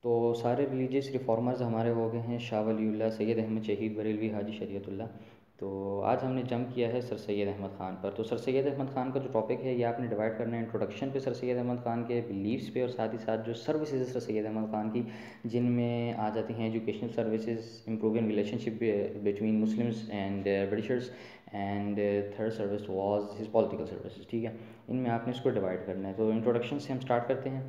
तो सारे religious reformers हमारे हो गए हैं, शाह वलीउल्लाह, सैयद अहमद शहीद बरेलवी, हाजी शरीयतुल्लाह। तो आज हमने जंप किया है सर सैयद अहमद ख़ान पर। तो सर सैयद अहमद ख़ान का जो टॉपिक है ये आपने डिवाइड करना है इंट्रोडक्शन पे सर सैयद अहमद ख़ान के, बिलीव्स पे, और साथ ही साथ जो सर्विसेज है सर सैयद अहमद ख़ान की, जिनमें आ जाती हैं educational services, improving relationship between Muslims and Britishers, and third service was his political services. ठीक है, इनमें आपने इसको डिवाइड करना है। तो इंट्रोडक्शन से हम स्टार्ट करते हैं।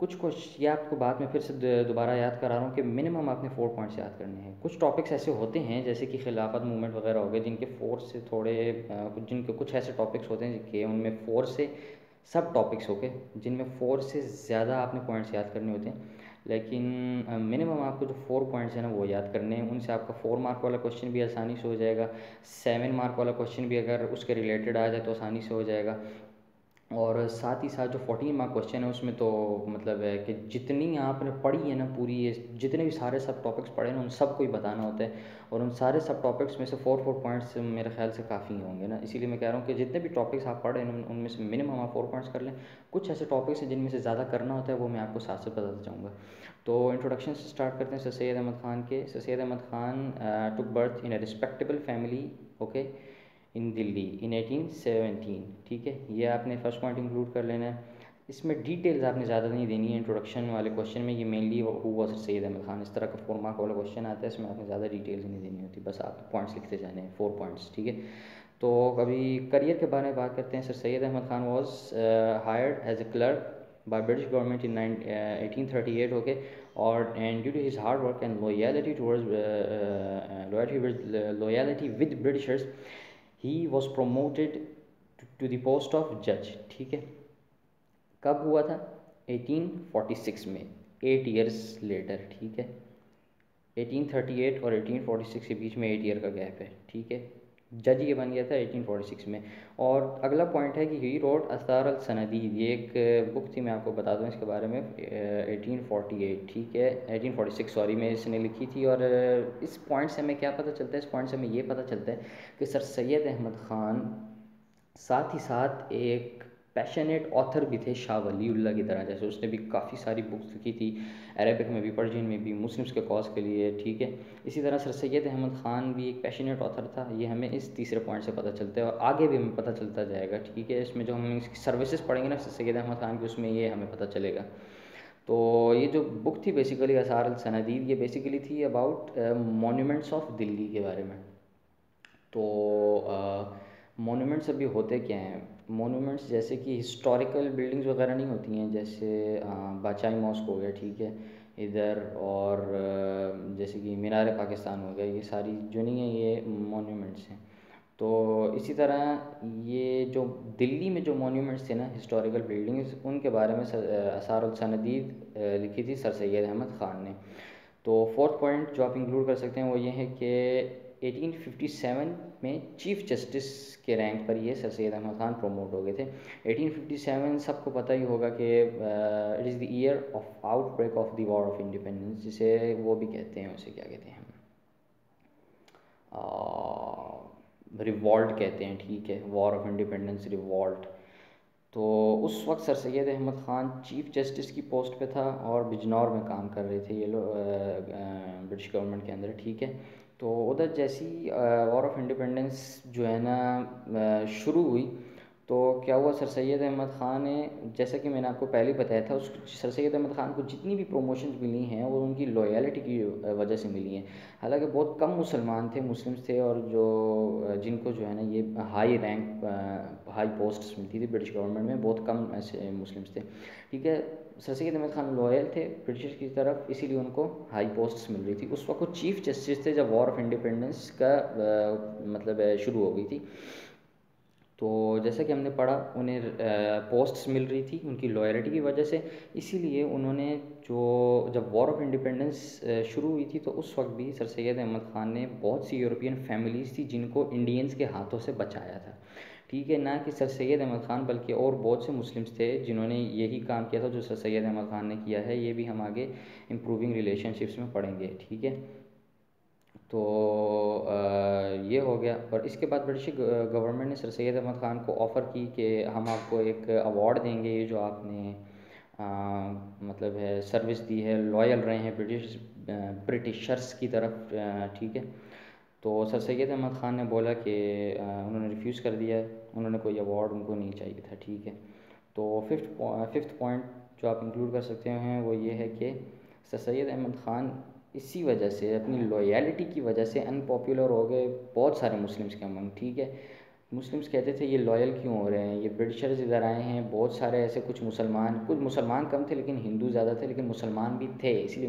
कुछ ये आपको बाद में फिर से दोबारा याद करा रहा हूँ कि मिनिमम आपने 4 पॉइंट्स याद करने हैं। कुछ टॉपिक्स ऐसे होते हैं जैसे कि खिलाफत मूवमेंट वगैरह हो गए, जिनके 4 से थोड़े जिनके कुछ ऐसे टॉपिक्स होते हैं कि उनमें 4 से सब टॉपिक्स हो गए जिनमें 4 से ज़्यादा आपने पॉइंट्स याद करने होते हैं। लेकिन मिनिमम आपको जो 4 पॉइंट्स हैं ना वो याद करने हैं। उनसे आपका 4 मार्क वाला क्वेश्चन भी आसानी से हो जाएगा, 7 मार्क वाला क्वेश्चन भी अगर उसके रिलेटेड आ जाए तो आसानी से हो जाएगा। और साथ ही साथ जो 14 मार्क क्वेश्चन है उसमें तो मतलब है कि जितनी आपने पढ़ी है ना पूरी, ये जितने भी सारे सब टॉपिक्स पढ़े ना उन सबको ही बताना होता है। और उन सारे सब टॉपिक्स में से 4 पॉइंट्स मेरे ख्याल से काफ़ी होंगे ना, इसीलिए मैं कह रहा हूँ कि जितने भी टॉपिक्स आप पढ़ रहे हैं उनमें से मिनिमम आप 4 पॉइंट्स कर लें। कुछ ऐसे टॉपिक्स हैं जिनमें से ज़्यादा करना होता है, वो मैं आपको साथ से बताता जाऊँगा। तो इंट्रोडक्शन से स्टार्ट करते हैं सर सैयद अहमद ख़ान के। Sir Syed Ahmad Khan took birth in a respectable family, okay, in Delhi in 1817। ठीक है, ये आपने फर्स्ट पॉइंट इंक्लूड कर लेना है। इसमें डिटेल्स आपने ज़्यादा नहीं देनी है इंट्रोडक्शन वाले क्वेश्चन में। ये mainly who was Syed Ahmad Khan, इस तरह का 4 मार्क वाला क्वेश्चन आता है, इसमें आपने ज़्यादा डिटेल्स नहीं देनी होती, बस आप पॉइंट्स लिखते जाने हैं, 4 पॉइंट्स। ठीक है, तो अभी करियर के बारे में बात करते हैं। Sir Syed Ahmad Khan was hired as a clerk by British government in 1838, okay, or and due to his hard work and loyalty towards loyalty with Britishers, he was promoted to the post of judge। ठीक है, कब हुआ था? 1846 में, 8 years later. ठीक है, 1838 और 1846 के बीच में 8 ईयर का गैप है। ठीक है, जज ये बन गया था 1846 में। और अगला पॉइंट है कि ही रोड असार अल सनदीद, ये एक बुक थी, मैं आपको बता दूं इसके बारे में, 1848, ठीक है, 1846 सॉरी, में इसने लिखी थी। और इस पॉइंट से हमें क्या पता चलता है? इस पॉइंट से हमें ये पता चलता है कि सर सैयद अहमद ख़ान साथ ही साथ एक पैशनेट ऑथर भी थे शाह वलीउल्लाह की तरह। जैसे उसने भी काफ़ी सारी बुक्स लिखी थी, अरेबिक में भी, पर्शियन में भी, मुस्लिम्स के कॉज के लिए। ठीक है, इसी तरह सर सैयद अहमद ख़ान भी एक पैशनेट ऑथर था, ये हमें इस तीसरे पॉइंट से पता चलता है और आगे भी हमें पता चलता जाएगा। ठीक है, इसमें जो हम इसकी सर्विसेज पढ़ेंगे ना सर सैयद अहमद ख़ान की, उसमें ये हमें पता चलेगा। तो ये जो बुक थी बेसिकली असार अल सनदीद, ये बेसिकली थी अबाउट मोन्यूमेंट्स ऑफ दिल्ली के बारे में। तो मोनूमेंट्स अभी होते क्या हैं? मोनूमेंट्स जैसे कि हिस्टोरिकल बिल्डिंग्स वगैरह नहीं होती हैं, जैसे बादशाही मॉस्क हो गया, ठीक है, इधर, और जैसे कि मीनार पाकिस्तान हो गया, ये सारी जो नहीं है ये मोन्यूमेंट्स हैं। तो इसी तरह ये जो दिल्ली में जो मोन्यूमेंट्स थे ना, हिस्टोरिकल बिल्डिंग्स, उनके बारे में असार अल सनदीद लिखी थी सर सैयद अहमद ख़ान ने। तो फोर्थ पॉइंट जो आप इंक्लूड कर सकते हैं वो ये है कि 1857 में चीफ जस्टिस के रैंक पर ये सर सैयद अहमद ख़ान प्रमोट हो गए थे। 1857 सबको पता ही होगा कि it is the year of outbreak of the war of independence, जिसे वो भी कहते हैं, उसे क्या कहते हैं, रिवॉल्ट कहते हैं। ठीक है, वॉर ऑफ इंडिपेंडेंस, रिवॉल्ट। तो उस वक्त sir Syed Ahmad Khan chief justice की पोस्ट पे था और बिजनौर में काम कर रहे थे ये लोग ब्रिटिश गवर्नमेंट के अंदर। ठीक है, तो उधर जैसी वॉर ऑफ इंडिपेंडेंस जो है ना शुरू हुई, तो क्या हुआ, सर सैयद अहमद ख़ान ने, जैसा कि मैंने आपको पहले ही बताया था, उस सर सैयद अहमद ख़ान को जितनी भी प्रमोशंस मिली हैं वो उनकी लॉयल्टी की वजह से मिली हैं। हालांकि बहुत कम मुसलमान थे, मुस्लिम्स थे, और जो जिनको जो है ना ये हाई रैंक, हाई पोस्ट्स मिलती थी ब्रिटिश गवर्नमेंट में, बहुत कम ऐसे मुस्लिम्स थे। ठीक है, सर सैयद अहमद ख़ान लॉयल थे ब्रिटिश की तरफ, इसीलिए उनको हाई पोस्ट्स मिल रही थी। उस वक्त वो चीफ जस्टिस थे जब वॉर ऑफ इंडिपेंडेंस का मतलब शुरू हो गई थी। तो जैसा कि हमने पढ़ा, उन्हें पोस्ट्स मिल रही थी उनकी लॉयल्टी की वजह से, इसीलिए उन्होंने जो जब वॉर ऑफ इंडिपेंडेंस शुरू हुई थी तो उस वक्त भी सर सैयद अहमद ख़ान ने बहुत सी यूरोपियन फैमिलीज़ थी जिनको इंडियंस के हाथों से बचाया था। ठीक है, ना कि सर सैयद अहमद ख़ान बल्कि और बहुत से मुस्लिम्स थे जिन्होंने यही काम किया था जो सर सैयद अहमद ख़ान ने किया है। ये भी हम आगे इम्प्रूविंग रिलेशनशिप्स में पढ़ेंगे। ठीक है, तो ये हो गया। और इसके बाद ब्रिटिश गवर्नमेंट ने सर सैयद अहमद ख़ान को ऑफ़र की कि हम आपको एक अवार्ड देंगे, ये जो आपने मतलब है सर्विस दी है, लॉयल रहे हैं ब्रिटिशर्स की तरफ, ठीक है। तो सर सैयद अहमद ख़ान ने बोला कि उन्होंने रिफ्यूज़ कर दिया, उन्होंने कोई अवार्ड उनको नहीं चाहिए था, ठीक है। तो फिफ्थ पॉइंट जो आप इंक्लूड कर सकते हैं वो ये है कि सर सैयद अहमद ख़ान इसी वजह से, अपनी लॉयल्टी की वजह से अनपॉपुलर हो गए बहुत सारे मुस्लिम्स के अमंग, ठीक है। मुस्लिम्स कहते थे ये लॉयल क्यों हो रहे हैं, ये ब्रिटिशर्स इधर आए हैं, बहुत सारे ऐसे कुछ मुसलमान कम थे लेकिन हिंदू ज़्यादा थे, लेकिन मुसलमान भी थे, इसलिए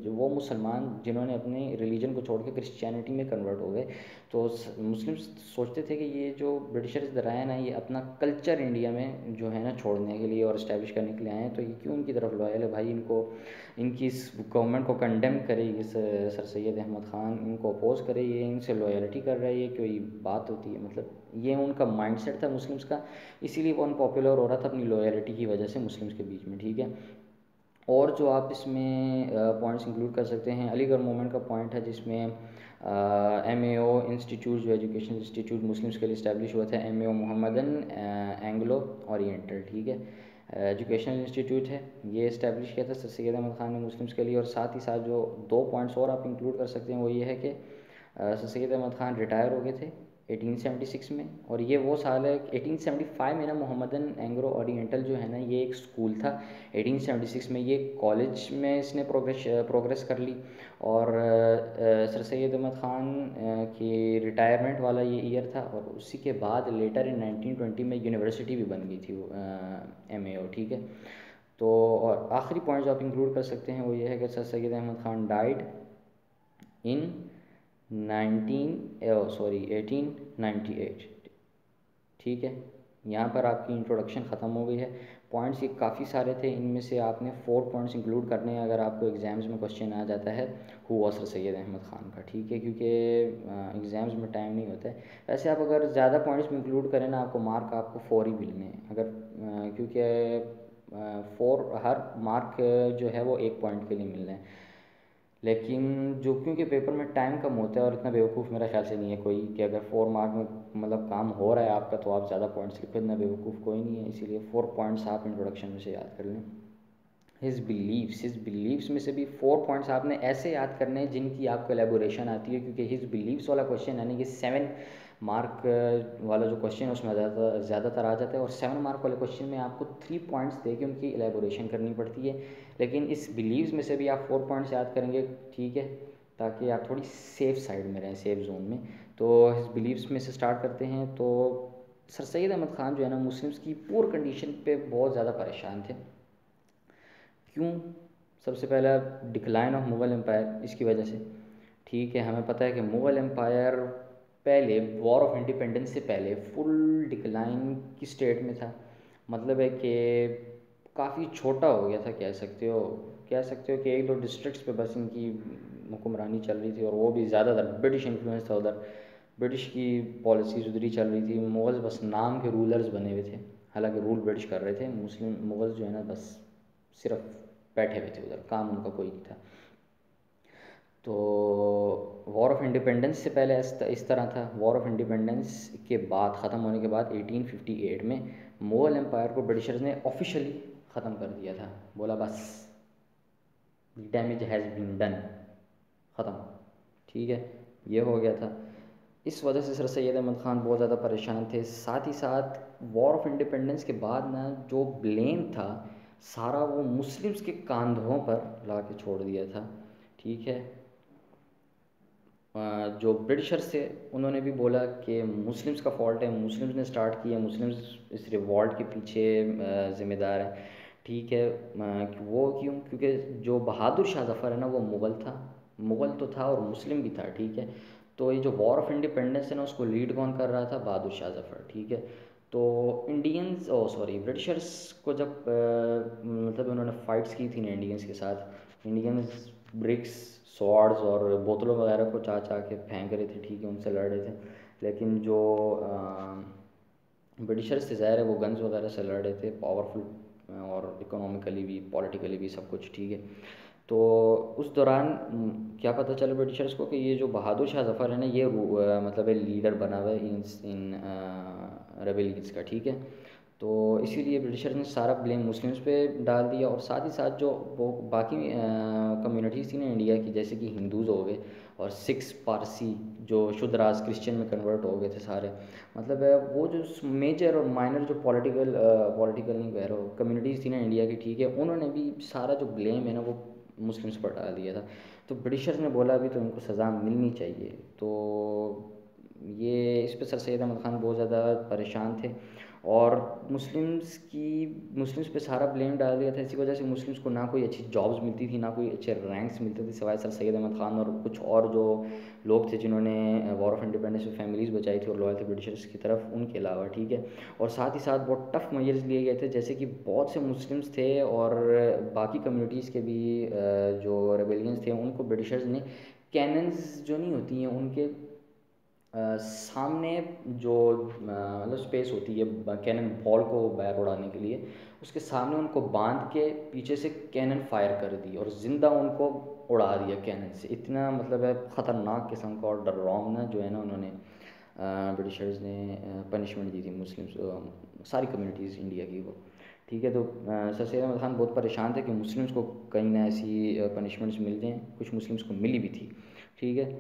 वो मुसलमान जिन्होंने अपने रिलीजन को छोड़ के क्रिश्चियनिटी में कन्वर्ट हो गए, तो मुस्लिम्स सोचते थे कि ये जो ब्रिटिशर्स इधर आए ना, ये अपना कल्चर इंडिया में जो है ना छोड़ने के लिए और इस्टेब्लिश करने के लिए आए हैं, तो ये क्यों उनकी तरफ लॉयल है भाई, इनको इनकी इस गवर्नमेंट को कंडेम करे, ये सर सैयद अहमद ख़ान इनको अपोज़ करे, ये इनसे लॉयल्टी कर रहा है, ये कोई बात होती है, मतलब ये उनका माइंडसेट था मुस्लिम्स का, इसीलिए वो अनपॉपुलर हो रहा था अपनी लॉयल्टी की वजह से मुस्लिम्स के बीच में, ठीक है। और जो आप इसमें पॉइंट्स इंक्लूड कर सकते हैं, अलीगढ़ मूवमेंट का पॉइंट है जिसमें MAO इंस्टीट्यूट, जो एजुकेशन इंस्टीट्यूट मुस्लिम्स के लिए इस्टेब्लिश हुआ था, MAO मोहम्मदन एंग्लो ओरिएंटल, ठीक है, एजुकेशनल इंस्टीट्यूट है, ये इस्टेब्लिश किया था सर सैयद अहमद ख़ान ने मुस्लिम्स के लिए। और साथ ही साथ जो 2 पॉइंट्स और आप इंक्लूड कर सकते हैं वो ये है कि सर सैयद अहमद ख़ान रिटायर हो गए थे 1876 में, और ये वो साल है 1875 में ना, मोहम्मदन एंग्लो ओरिएंटल जो है ना, ये एक स्कूल था, 1876 में ये कॉलेज में इसने प्रोग्रेस कर ली, और सर सैयद अहमद ख़ान की रिटायरमेंट वाला ये ईयर था, और उसी के बाद लेटर इन 1920 में यूनिवर्सिटी भी बन गई थी MAO, ठीक है। तो और आखिरी पॉइंट जो आप इंक्लूड कर सकते हैं वो ये है कि sir Syed Ahmad Khan died in 1898, ठीक है। यहाँ पर आपकी इंट्रोडक्शन ख़त्म हो गई है। पॉइंट्स ये काफ़ी सारे थे, इनमें से आपने 4 पॉइंट्स इंक्लूड करने हैं अगर आपको एग्ज़ाम्स में क्वेश्चन आ जाता है who was sir Syed Ahmad Khan का, ठीक है, क्योंकि एग्ज़ाम्स में टाइम नहीं होता है। वैसे आप अगर ज़्यादा पॉइंट्स में इंक्लूड करें ना, आपको मार्क आपको 4 ही मिलने हैं, अगर क्योंकि 4 हर मार्क जो है वो 1 पॉइंट के लिए मिल रहे हैं, लेकिन जो क्योंकि पेपर में टाइम कम होता है और इतना बेवकूफ़ मेरा ख्याल से नहीं है कोई कि अगर 4 मार्क में मतलब काम हो रहा है आपका तो आप ज़्यादा पॉइंट्स लिखो, इतना बेवकूफ़ कोई नहीं है, इसीलिए 4 पॉइंट्स आप इंट्रोडक्शन में से याद कर लें। हिज बिलीव्स में से भी 4 पॉइंट्स आपने ऐसे याद करने हैं जिनकी आपको एलेबोरेशन आती है, क्योंकि हिज बिलीव्स वाला क्वेश्चन है ना, ये 7 मार्क वाला जो क्वेश्चन है उसमें ज़्यादातर आ जाता है, और 7 मार्क वाले क्वेश्चन में आपको 3 पॉइंट्स दे के उनकी एलेबोरेशन करनी पड़ती है, लेकिन इस बिलीव्स में से भी आप 4 पॉइंट्स याद करेंगे, ठीक है, ताकि आप थोड़ी सेफ़ साइड में रहें, सेफ जोन में। तो हिज बिलीव्स में से स्टार्ट करते हैं। तो सर सैयद अहमद ख़ान जो है ना, मुस्लिम्स की पुअर कंडीशन पे बहुत ज़्यादा परेशान थे। क्यों? सबसे पहला डिक्लाइन ऑफ मुग़ल एम्पायर, इसकी वजह से, ठीक है। हमें पता है कि मुग़ल एम्पायर पहले वॉर ऑफ इंडिपेंडेंस से पहले फुल डिक्लाइन की स्टेट में था, मतलब है कि काफ़ी छोटा हो गया था, कह सकते हो कि 1-2 डिस्ट्रिक्ट्स पे बस इनकी हुक्मरानी चल रही थी, और वो भी ज़्यादातर ब्रिटिश इन्फ्लुएंस था उधर, ब्रिटिश की पॉलिसीज़ उधर ही चल रही थी, मुग़ल्स बस नाम के रूलर्स बने हुए थे, हालांकि रूल ब्रिटिश कर रहे थे, मुग़ल्स जो है ना बस सिर्फ बैठे हुए थे उधर, काम उनका कोई नहीं था। तो वॉर ऑफ इंडिपेंडेंस से पहले इस तरह था, वॉर ऑफ इंडिपेंडेंस के बाद ख़त्म होने के बाद 1858 में मुग़ल एम्पायर को ब्रिटिशर्स ने ऑफिशियली ख़त्म कर दिया था, बोला बस डैमेज हैज़ बीन डन, ख़त्म, ठीक है, ये हो गया था। इस वजह से सर सैयद अहमद ख़ान बहुत ज़्यादा परेशान थे। साथ ही साथ वॉर ऑफ इंडिपेंडेंस के बाद ना जो ब्लेम था सारा वो मुस्लिम्स के कंधों पर ला के छोड़ दिया था, ठीक है। जो ब्रिटिशर्स थे उन्होंने भी बोला कि मुस्लिम्स का फॉल्ट है, मुस्लिम्स ने स्टार्ट किया, मुस्लिम्स इस रिवॉल्ट के पीछे ज़िम्मेदार हैं, ठीक है। वो क्यों? क्योंकि जो बहादुर शाह ज़फ़र है ना, वो मुग़ल तो था और मुस्लिम भी था, ठीक है। तो ये जो वॉर ऑफ इंडिपेंडेंस है ना, उसको लीड कौन कर रहा था? बहादुर शाह ज़फ़र, ठीक है। तो ब्रिटिशर्स को जब मतलब उन्होंने फ़ाइट्स की थी ना इंडियंस के साथ, इंडियंस ब्रिक्स, स्वॉर्ड्स और बोतलों वगैरह को चाह के फेंक रहे थे, ठीक है, उनसे लड़ रहे थे, लेकिन जो ब्रिटिशर्स थे ज़ाहिर है वो गन्स वगैरह से लड़ रहे थे, पावरफुल और इकोनॉमिकली भी पॉलिटिकली भी सब कुछ, ठीक है। तो उस दौरान क्या पता चला ब्रिटिशर्स को कि ये जो बहादुर शाह ज़फ़र है ना, ये मतलब लीडर बना हुआ है इन रेबेलियंस का, ठीक है। तो इसीलिए ब्रिटिशर्स ने सारा ब्लेम मुस्लिम्स पे डाल दिया, और साथ ही साथ जो वो बाकी कम्युनिटीज़ थी ना इंडिया की, जैसे कि हिंदूज़ हो गए और सिख्स, पारसी, जो शुद्ध राज क्रिश्चियन में कन्वर्ट हो गए थे सारे, मतलब वो जो मेजर और माइनर जो पॉलिटिकल नहीं कह रहा हूँ, कम्युनिटीज़ थी ना इंडिया की, ठीक है, उन्होंने भी सारा जो ब्लेम है ना वो मुस्लिम्स पर डाल दिया था। तो ब्रिटिशर्स ने बोला अभी तो इनको सज़ा मिलनी चाहिए। तो ये इस पे सर सैयद अहमद ख़ान बहुत ज़्यादा परेशान थे, और मुस्लिम्स पे सारा ब्लेम डाल दिया था। इसी वजह से मुस्लिम्स को ना कोई अच्छी जॉब्स मिलती थी, ना कोई अच्छे रैंक्स मिलते थे, सिवाय सर सैयद अहमद ख़ान और कुछ और जो लोग थे जिन्होंने वॉर ऑफ इंडिपेंडेंस में फैमिलीज़ बचाई थी और लॉयल थे ब्रिटिशर्स की तरफ, उनके अलावा, ठीक है। और साथ ही साथ बहुत टफ मेजर्स लिए गए थे, जैसे कि बहुत से मुस्लिम्स थे और बाकी कम्युनिटीज़ के भी जो रेबेलियंस थे उनको ब्रिटिशर्स ने कैनन्स जो नहीं होती हैं उनके सामने जो मतलब स्पेस होती है कैनन बॉल को बाहर उड़ाने के लिए, उसके सामने उनको बांध के पीछे से कैनन फायर कर दी और ज़िंदा उनको उड़ा दिया कैनन से। इतना मतलब है ख़तरनाक किस्म का और डरावना जो है ना उन्होंने ब्रिटिशर्स ने पनिशमेंट दी थी मुस्लिम्स सारी कम्युनिटीज़ इंडिया की को, ठीक है। तो सर सैयद अहमद ख़ान बहुत परेशान थे कि मुस्लिम्स को कहीं ना ऐसी पनिशमेंट्स मिल जाएँ, कुछ मुस्लिम्स को मिली भी थी, ठीक है।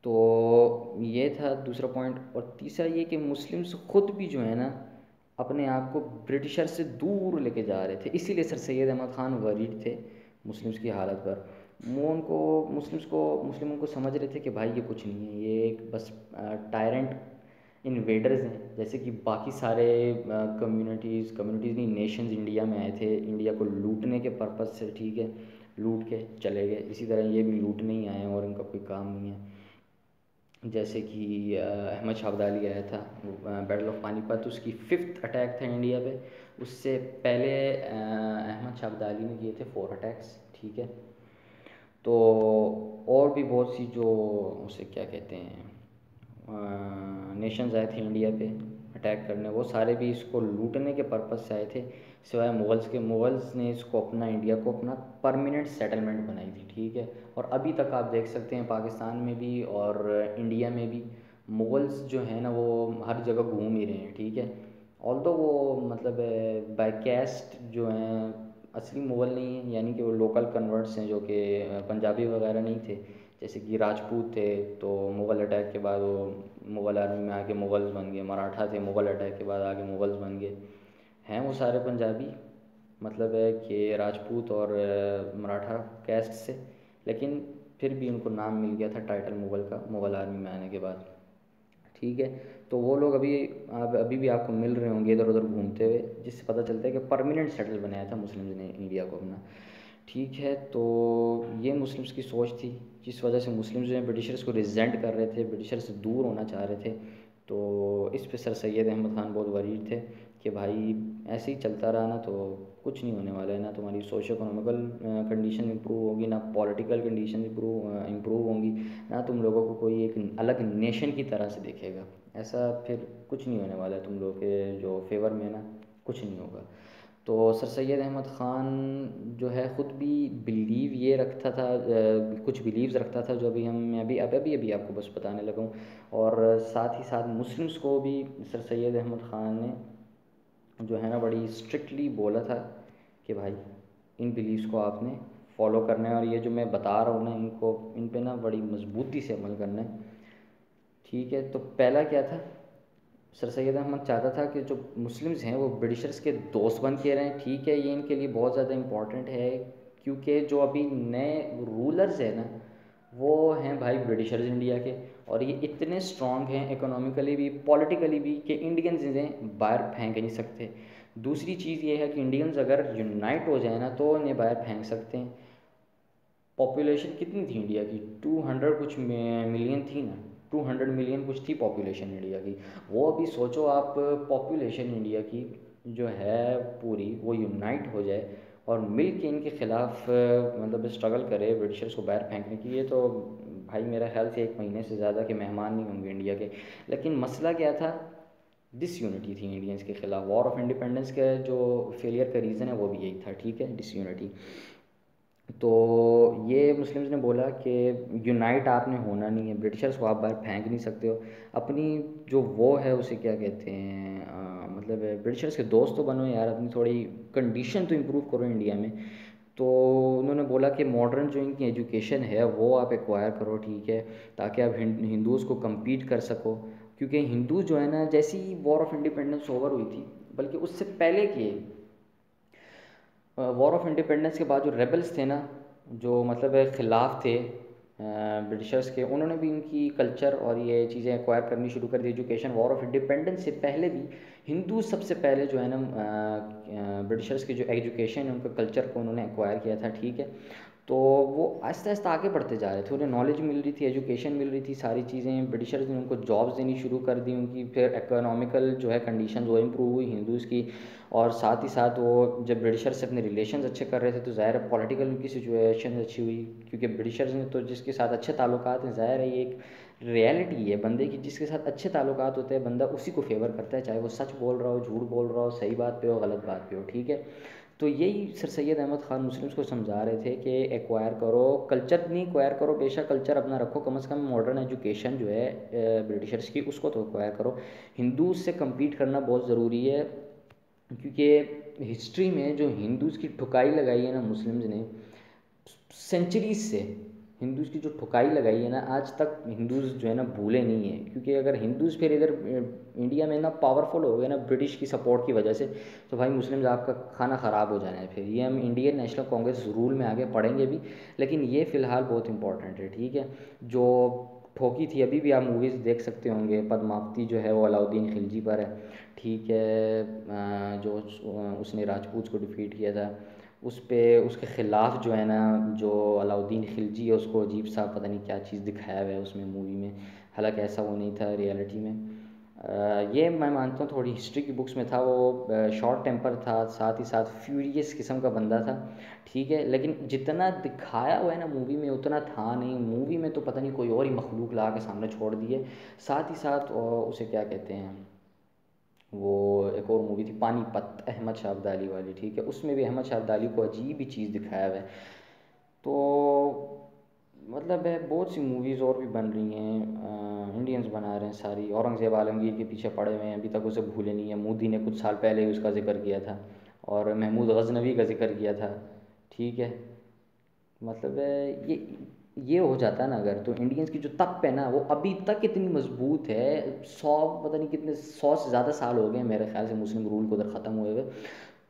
तो ये था दूसरा पॉइंट। और तीसरा ये कि मुस्लिम्स ख़ुद भी जो है ना अपने आप को ब्रिटिशर से दूर लेके जा रहे थे, इसीलिए सर सैयद अहमद ख़ान वरीड थे मुस्लिम्स की हालत पर। वो उनको मुस्लिमों को समझ रहे थे कि भाई ये कुछ नहीं है, ये एक बस टायरेंट इन्वेडर्स हैं, जैसे कि बाकी सारे कम्युनिटीज़ नहीं, नेशंस इंडिया में आए थे इंडिया को लूटने के पर्पज़ से, ठीक है, लूट के चले गए। इसी तरह ये भी लूटने ही आए हैं और इनका कोई काम नहीं है। जैसे कि अहमद शाह अब्दाली आया था बैटल ऑफ पानीपत, उसकी 5th अटैक था इंडिया पे। उससे पहले अहमद शाह अब्दाली ने किए थे 4 अटैक्स, ठीक है। तो और भी बहुत सी जो उसे क्या कहते हैं नेशंस आए थे इंडिया पे अटैक करने, वो सारे भी इसको लूटने के पर्पज़ से आए थे, सिवाय मुग़ल्स के। मुग़ल्स ने इसको अपना इंडिया को अपना परमानेंट सेटलमेंट बनाई थी, ठीक है। और अभी तक आप देख सकते हैं पाकिस्तान में भी और इंडिया में भी मुग़ल्स जो हैं ना वो हर जगह घूम ही रहे हैं, ठीक है। ऑल्दो वो मतलब बाय कैस्ट जो हैं असली मुग़ल नहीं हैं, यानी कि वो लोकल कन्वर्ट्स हैं जो कि पंजाबी वगैरह नहीं थे। जैसे कि राजपूत थे तो मुग़ल अटैक के बाद वो मुग़ल आर्मी में आके मुग़ल्स बन गए, मराठा थे मुग़ल अटैक के बाद आगे मुग़ल्स बन गए। हैं वो सारे पंजाबी, मतलब है कि राजपूत और मराठा कैस्ट से, लेकिन फिर भी उनको नाम मिल गया था टाइटल मुग़ल का मुग़ल आर्मी में आने के बाद, ठीक है। तो वो लोग अभी भी आपको मिल रहे होंगे इधर उधर घूमते हुए, जिससे पता चलता है कि परमानेंट सेटल बनाया था मुस्लिम्स ने इंडिया को अपना, ठीक है। तो ये मुस्लिम्स की सोच थी, जिस वजह से मुस्लिम्स जो हैं ब्रिटिशर्स को रिजेंट कर रहे थे, ब्रिटिशर से दूर होना चाह रहे थे। तो इस पे सर सैयद अहमद ख़ान बहुत वरीड थे कि भाई ऐसे ही चलता रहा ना तो कुछ नहीं होने वाला है, ना तुम्हारी सोशो इकोनॉमिकल कंडीशन इम्प्रूव होगी, ना पॉलिटिकल कंडीशन इम्प्रूव होंगी, ना तुम लोगों को कोई एक अलग नेशन की तरह से देखेगा। ऐसा फिर कुछ नहीं होने वाला है, तुम लोग के जो फेवर में ना कुछ नहीं होगा। तो सर सैयद अहमद ख़ान जो है ख़ुद भी बिलीव ये रखता था, कुछ बिलीव्स रखता था जो अभी हम अभी आपको बस बताने लगा हूँ। और साथ ही साथ मुस्लिम्स को भी सर सैयद अहमद ख़ान ने जो है ना बड़ी स्ट्रिक्टली बोला था कि भाई इन बिलीव्स को आपने फॉलो करना है, और ये जो मैं बता रहा हूँ ना इन पे ना बड़ी मजबूती से अमल करना है, ठीक है। तो पहला क्या था, सर सैयद अहमद चाहता था कि जो मुस्लिम्स हैं वो ब्रिटिशर्स के दोस्त बन के रहें, ठीक है। ये इनके लिए बहुत ज़्यादा इम्पोर्टेंट है, क्योंकि जो अभी नए रूलर्स हैं ना वो हैं भाई ब्रिटिशर्स इंडिया के, और ये इतने स्ट्रॉन्ग हैं इकोनॉमिकली भी पॉलिटिकली भी कि इंडियंस इन्हें बाहर फेंक नहीं सकते। दूसरी चीज़ ये है कि इंडियंस अगर यूनाइट हो जाए ना तो इन्हें बाहर फेंक सकते हैं। पॉपुलेशन कितनी थी इंडिया की, 200 कुछ मिलियन थी ना, 200 मिलियन कुछ थी पॉपुलेशन इंडिया की। वो अभी सोचो आप, पॉपुलेशन इंडिया की जो है पूरी वो यूनाइट हो जाए और मिल के इनके ख़िलाफ़ मतलब स्ट्रगल करे ब्रिटिशर्स को बाहर फेंकने की, ये तो भाई मेरा ख्याल से 1 महीने से ज़्यादा के मेहमान नहीं होंगे इंडिया के। लेकिन मसला क्या था, डिसयूनिटी थी इंडियंस के ख़िलाफ़। वॉर ऑफ इंडिपेंडेंस का जो फेलियर का रीज़न है वो भी यही था, ठीक है, डिसयूनिटी। तो ये मुस्लिम्स ने बोला कि यूनाइट आपने होना नहीं है, ब्रिटिशर्स को आप बाहर फेंक नहीं सकते हो, अपनी जो वो है उसे क्या कहते हैं, मतलब ब्रिटिशर्स के दोस्त तो बनो यार, अपनी थोड़ी कंडीशन तो इम्प्रूव करो इंडिया में। तो उन्होंने बोला कि मॉडर्न जो इनकी एजुकेशन है वो आप एक्वायर करो, ठीक है, ताकि आप हिंदूज़ को कम्पीट कर सको। क्योंकि हिंदू जो है ना, जैसी वॉर ऑफ इंडिपेंडेंस ओवर हुई थी, बल्कि उससे पहले की वॉर ऑफ इंडिपेंडेंस के बाद जो रेबल्स थे ना, जो मतलब ख़िलाफ़ थे ब्रिटिशर्स के, उन्होंने भी इनकी कल्चर और ये चीज़ें एक्वायर करनी शुरू कर दी। एजुकेशन वॉर ऑफ इंडिपेंडेंस से पहले भी हिंदू सबसे पहले जो है ना ब्रिटिशर्स की जो एजुकेशन है, उनका कल्चर को उन्होंने एक्वायर किया था, ठीक है। तो वो आहिस्ता आहिस्ता आगे बढ़ते जा रहे थे, उन्हें नॉलेज मिल रही थी, एजुकेशन मिल रही थी, सारी चीज़ें, ब्रिटिशर्स ने उनको जॉब्स देनी शुरू कर दी, उनकी फिर इकोनॉमिकल जो है कंडीशन वो इम्प्रूव हुई हिंदूज़ की। और साथ ही साथ वो जब ब्रिटिशर्स से अपने रिलेशंस अच्छे कर रहे थे, तो ज़ाहिर है पॉलिटिकल उनकी सिचुएशन अच्छी हुई, क्योंकि ब्रिटिशर्स ने तो जिसके साथ अच्छे ताल्लुकात हैं, ज़ाहिर है ये एक रियलिटी है बंदे की, जिसके साथ अच्छे ताल्लुकात होते हैं बंदा उसी को फेवर करता है, चाहे वो सच बोल रहा हो, झूठ बोल रहा हो, सही बात पे हो, गलत बात पे हो, ठीक है। तो यही सर सैयद अहमद ख़ान मुस्लिम्स को समझा रहे थे कि एक्वायर करो, कल्चर नहीं एक्वायर करो, बेशक कल्चर अपना रखो, कम से कम मॉडर्न एजुकेशन जो है ब्रिटिशर्स की उसको तो एक्वायर करो। हिंदूज से कम्पीट करना बहुत ज़रूरी है, क्योंकि हिस्ट्री में जो हिंदूज़ की ठुकाई लगाई है ना मुस्लिम्स ने, सेंचुरीज से हिंदूज़ की जो ठुकाई लगाई है ना, आज तक हिंदूज़ जो है ना भूले नहीं है। क्योंकि अगर हिंदूज़ फिर इधर इंडिया में ना पावरफुल हो गए ना ब्रिटिश की सपोर्ट की वजह से, तो भाई मुस्लिम्स आपका खाना ख़राब हो जाना है। फिर ये हम इंडियन नेशनल कांग्रेस रूल में आगे पढ़ेंगे भी, लेकिन ये फ़िलहाल बहुत इंपॉर्टेंट है, ठीक है। जो ठोकी थी, अभी भी आप मूवीज़ देख सकते होंगे, पद्मावती जो है वो अलाउद्दीन खिलजी पर है, ठीक है। जो उसने राजपूत को डिफीट किया था, उस पे उसके ख़िलाफ़ जो है ना, जो अलाउद्दीन खिलजी है, उसको अजीब सा पता नहीं क्या चीज़ दिखाया हुआ है उसमें मूवी में, हालांकि ऐसा वो नहीं था रियलिटी में। ये मैं मानता हूँ थोड़ी हिस्ट्री की बुक्स में था, वो शॉर्ट टेम्पर था, साथ ही साथ फ्यूरियस किस्म का बंदा था, ठीक है। लेकिन जितना दिखाया हुआ है ना मूवी में उतना था नहीं, मूवी में तो पता नहीं कोई और ही मखलूक ला के सामने छोड़ दिए। साथ ही साथ उसे क्या कहते हैं, वो एक और मूवी थी पानीपत, अहमद शाह अब्दाली वाली, ठीक है, उसमें भी अहमद शाह अब्दाली को अजीब ही चीज़ दिखाया हुआ है। तो मतलब है बहुत सी मूवीज़ और भी बन रही हैं, इंडियंस बना रहे हैं सारी। औरंगज़ेब आलमगीर के पीछे पड़े हुए हैं, अभी तक उसे भूले नहीं है। मोदी ने कुछ साल पहले ही उसका जिक्र किया था, और महमूद गजनवी का जिक्र किया था, ठीक है। मतलब ये हो जाता है ना अगर, तो इंडियंस की जो तप है ना वो अभी तक इतनी मजबूत है। 100 पता नहीं कितने 100 से ज़्यादा साल हो गए मेरे ख्याल से मुस्लिम रूल को उधर ख़त्म हुए हुए।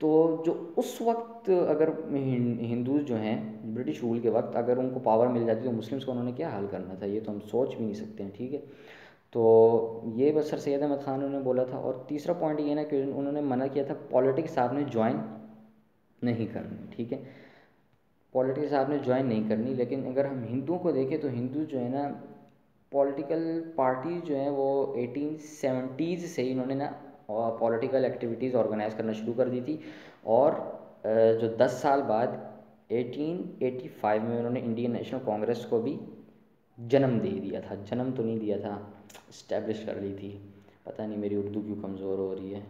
तो जो उस वक्त अगर हिंदूज़ जो हैं ब्रिटिश रूल के वक्त अगर उनको पावर मिल जाती तो मुस्लिम्स को उन्होंने क्या हाल करना था, ये तो हम सोच भी नहीं सकते हैं, ठीक है। तो ये बस सर सैयद अहमद ख़ान उन्होंने बोला था। और तीसरा पॉइंट ये ना कि उन्होंने मना किया था पॉलिटिक्स आपने ज्वाइन नहीं करनी, ठीक है, पॉलिटिक्स आपने ज्वाइन नहीं करनी। लेकिन अगर हम हिंदुओं को देखें तो हिंदू जो है ना, पॉलिटिकल पार्टी जो है वो 1870s से ही इन्होंने ना पॉलिटिकल एक्टिविटीज़ ऑर्गेनाइज करना शुरू कर दी थी। और जो 10 साल बाद 1885 में उन्होंने इंडियन नेशनल कांग्रेस को भी जन्म दे दिया था, जन्म तो नहीं दिया था, इस्टेब्लिश कर ली थी। पता नहीं मेरी उर्दू क्यों कमज़ोर हो रही है,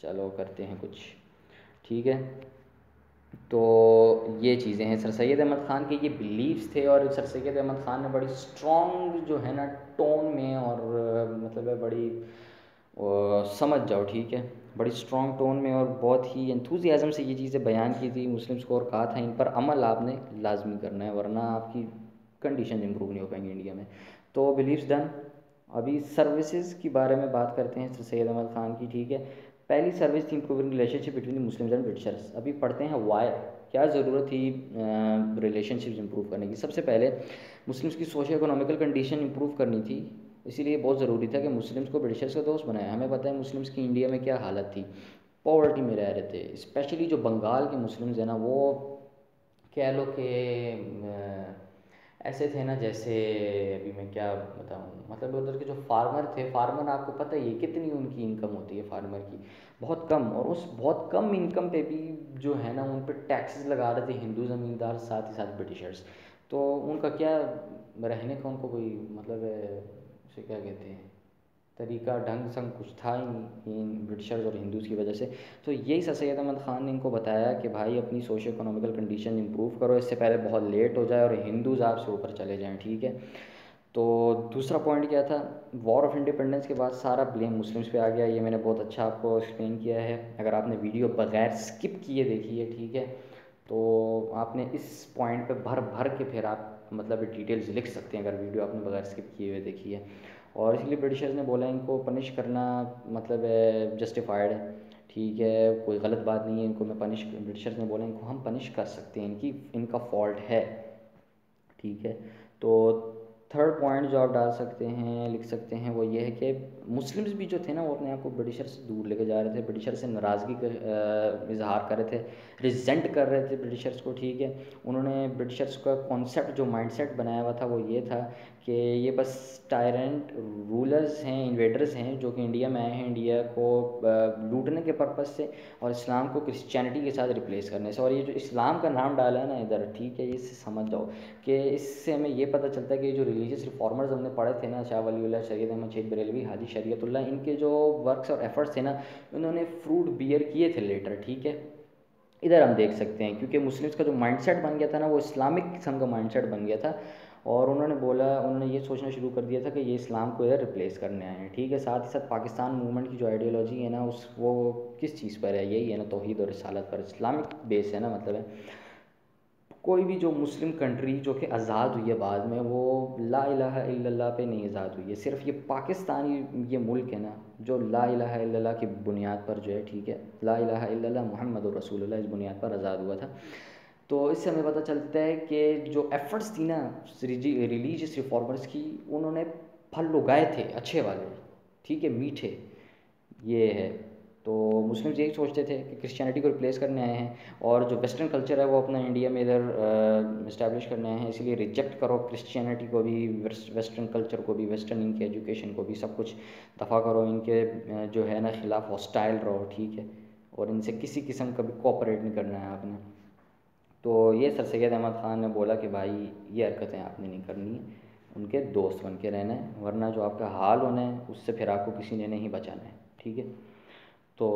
चलो करते हैं कुछ, ठीक है। तो ये चीज़ें हैं, सर सैयद अहमद ख़ान के ये बिलीव्स थे। और सर सैयद अहमद ख़ान ने बड़ी स्ट्रॉन्ग जो है ना टोन में, और मतलब है बड़ी समझ जाओ, ठीक है, बड़ी स्ट्रॉन्ग टोन में और बहुत ही एंथुजियाज़म से ये चीज़ें बयान की थी मुस्लिम्स को, और कहा था इन पर अमल आपने लाजमी करना है, वरना आपकी कंडीशन इंप्रूव नहीं हो पाएंगी इंडिया में। तो बिलीव्स डन। अभी सर्विसेज के बारे में बात करते हैं सर सैयद अहमद ख़ान की, ठीक है। पहली सर्विस थी improving relationship between Muslims and Britishers. अभी पढ़ते हैं वाई, क्या ज़रूरत थी रिलेशनशिप्स इंप्रूव करने की। सबसे पहले मुस्लिम्स की सोशो इकोनॉमिकल कंडीशन इंप्रूव करनी थी, इसीलिए बहुत ज़रूरी था कि मुस्लिम्स को ब्रिटिशर्स का दोस्त बनाया। हमें पता है मुस्लिम्स की इंडिया में क्या हालत थी, पॉवर्टी में रह रहे थे। स्पेशली जो बंगाल के मुस्लिम्स हैं ना, वो कह लो कि ऐसे थे ना जैसे, अभी मैं क्या बताऊँ, मतलब उधर के जो फार्मर थे, फार्मर आपको पता ही है कितनी उनकी इनकम होती है फार्मर की, बहुत कम। और उस बहुत कम इनकम पे भी जो है ना उन पर टैक्सेस लगा रहे थे हिंदू ज़मींदार, साथ ही साथ ब्रिटिशर्स। तो उनका क्या रहने का उनको कोई मतलब है, उसे क्या कहते हैं, तरीका ढंग संग कुछ था ही नहीं इन ब्रिटिशर्स और हिंदूज़ की वजह से। तो यही सर सैयद अहमद ख़ान ने इनको बताया कि भाई अपनी सोशो इकोनॉमिकल कंडीशन इंप्रूव करो, इससे पहले बहुत लेट हो जाए और हिंदूज़ आपसे ऊपर चले जाएँ, ठीक है। तो दूसरा पॉइंट क्या था, वॉर ऑफ इंडिपेंडेंस के बाद सारा ब्लेम मुस्लिम्स पे आ गया। ये मैंने बहुत अच्छा आपको एक्सप्लेन किया है, अगर आपने वीडियो बगैर स्किप किए देखी है, ठीक है, तो आपने इस पॉइंट पे भर भर के फिर आप मतलब डिटेल्स लिख सकते हैं, अगर वीडियो आपने बगैर स्किप किए हुए देखी है। और इसलिए ब्रिटिशर्स ने बोला इनको पनिश करना मतलब जस्टिफाइड है, ठीक है, कोई गलत बात नहीं है, इनको मैं पनिश, ब्रिटिशर्स ने बोला इनको हम पनिश कर सकते हैं, इनका फॉल्ट है, ठीक है। तो थर्ड पॉइंट जो आप डाल सकते हैं, लिख सकते हैं, वो ये है कि मुस्लिम्स भी जो थे ना वो अपने आप को ब्रिटिशर से दूर लेके जा रहे थे, ब्रिटिशर से नाराज़गी का इजहार कर रहे थे, रिजेंट कर रहे थे ब्रिटिशर्स को, ठीक है। उन्होंने ब्रिटिशर्स का कॉन्सेप्ट जो माइंडसेट बनाया हुआ था वो ये था कि ये बस टायरेंट रूलर्स हैं, इन्वेडर्स हैं, जो कि इंडिया में आए हैं इंडिया को लूटने के पर्पज़ से और इस्लाम को क्रिश्चियनिटी के साथ रिप्लेस करने से। और ये जो इस्लाम का नाम डाला है ना इधर, ठीक है, इससे समझ जाओ कि इससे हमें ये पता चलता है कि जो रिलीजियस रिफॉर्मर्स हमने पढ़े थे ना, शाह वलीउल्लाह, सैयद अहमद शहीद बरेलवी, हाजी शरीयतुल्लाह, इनके जो वर्क्स और एफर्ट्स थे ना, इन्होंने फ्रूट बियर किए थे लेटर, ठीक है। इधर हम देख सकते हैं, क्योंकि मुस्लिम्स का जो माइंडसेट बन गया था ना वो इस्लामिक किस्म का माइंडसेट बन गया था, और उन्होंने ये सोचना शुरू कर दिया था कि ये इस्लाम को इधर रिप्लेस करने आए हैं, ठीक है। साथ ही साथ पाकिस्तान मूवमेंट की जो आइडियोलॉजी है ना वो किस चीज़ पर है, यही है ना, तौहीद और रिसालत पर, इस्लामिक बेस है ना, मतलब है। कोई भी जो मुस्लिम कंट्री जो कि आज़ाद हुई है बाद में, वो ला इलाहा इल्लल्लाह पे नहीं आज़ाद हुई है, सिर्फ ये पाकिस्तानी ये मुल्क है ना जो ला इलाहा इल्लल्लाह की बुनियाद पर जो है, ठीक है, ला इलाहा इल्लल्लाह मुहम्मदुर रसूलुल्लाह, इस बुनियाद पर आज़ाद हुआ था। तो इससे हमें पता चलता है कि जो एफ़र्ट्स थी ना रिलीजियस रिफॉर्मर्स की, उन्होंने फल उगाए थे अच्छे वाले, ठीक है, मीठे, ये है। तो मुस्लिम्स यही सोचते थे कि क्रिश्चियनिटी को रिप्लेस करने आए हैं और जो वेस्टर्न कल्चर है वो अपना इंडिया में इधर इस्टेब्लिश करने आए हैं, इसलिए रिजेक्ट करो क्रिश्चियनिटी को भी, वेस्टर्न कल्चर को भी, वेस्टर्न इनके एजुकेशन को भी, सब कुछ दफ़ा करो, इनके जो है ना खिलाफ हॉस्टाइल रहो, ठीक है, और इनसे किसी किस्म का भी कोऑपरेट नहीं करना है आपने। तो ये सर सैयद अहमद ख़ान ने बोला कि भाई ये हरकतें आपने नहीं करनी है, उनके दोस्त बन के रहना है, वरना जो आपका हाल होना है उससे फिर आपको किसी ने नहीं बचाना है, ठीक है। तो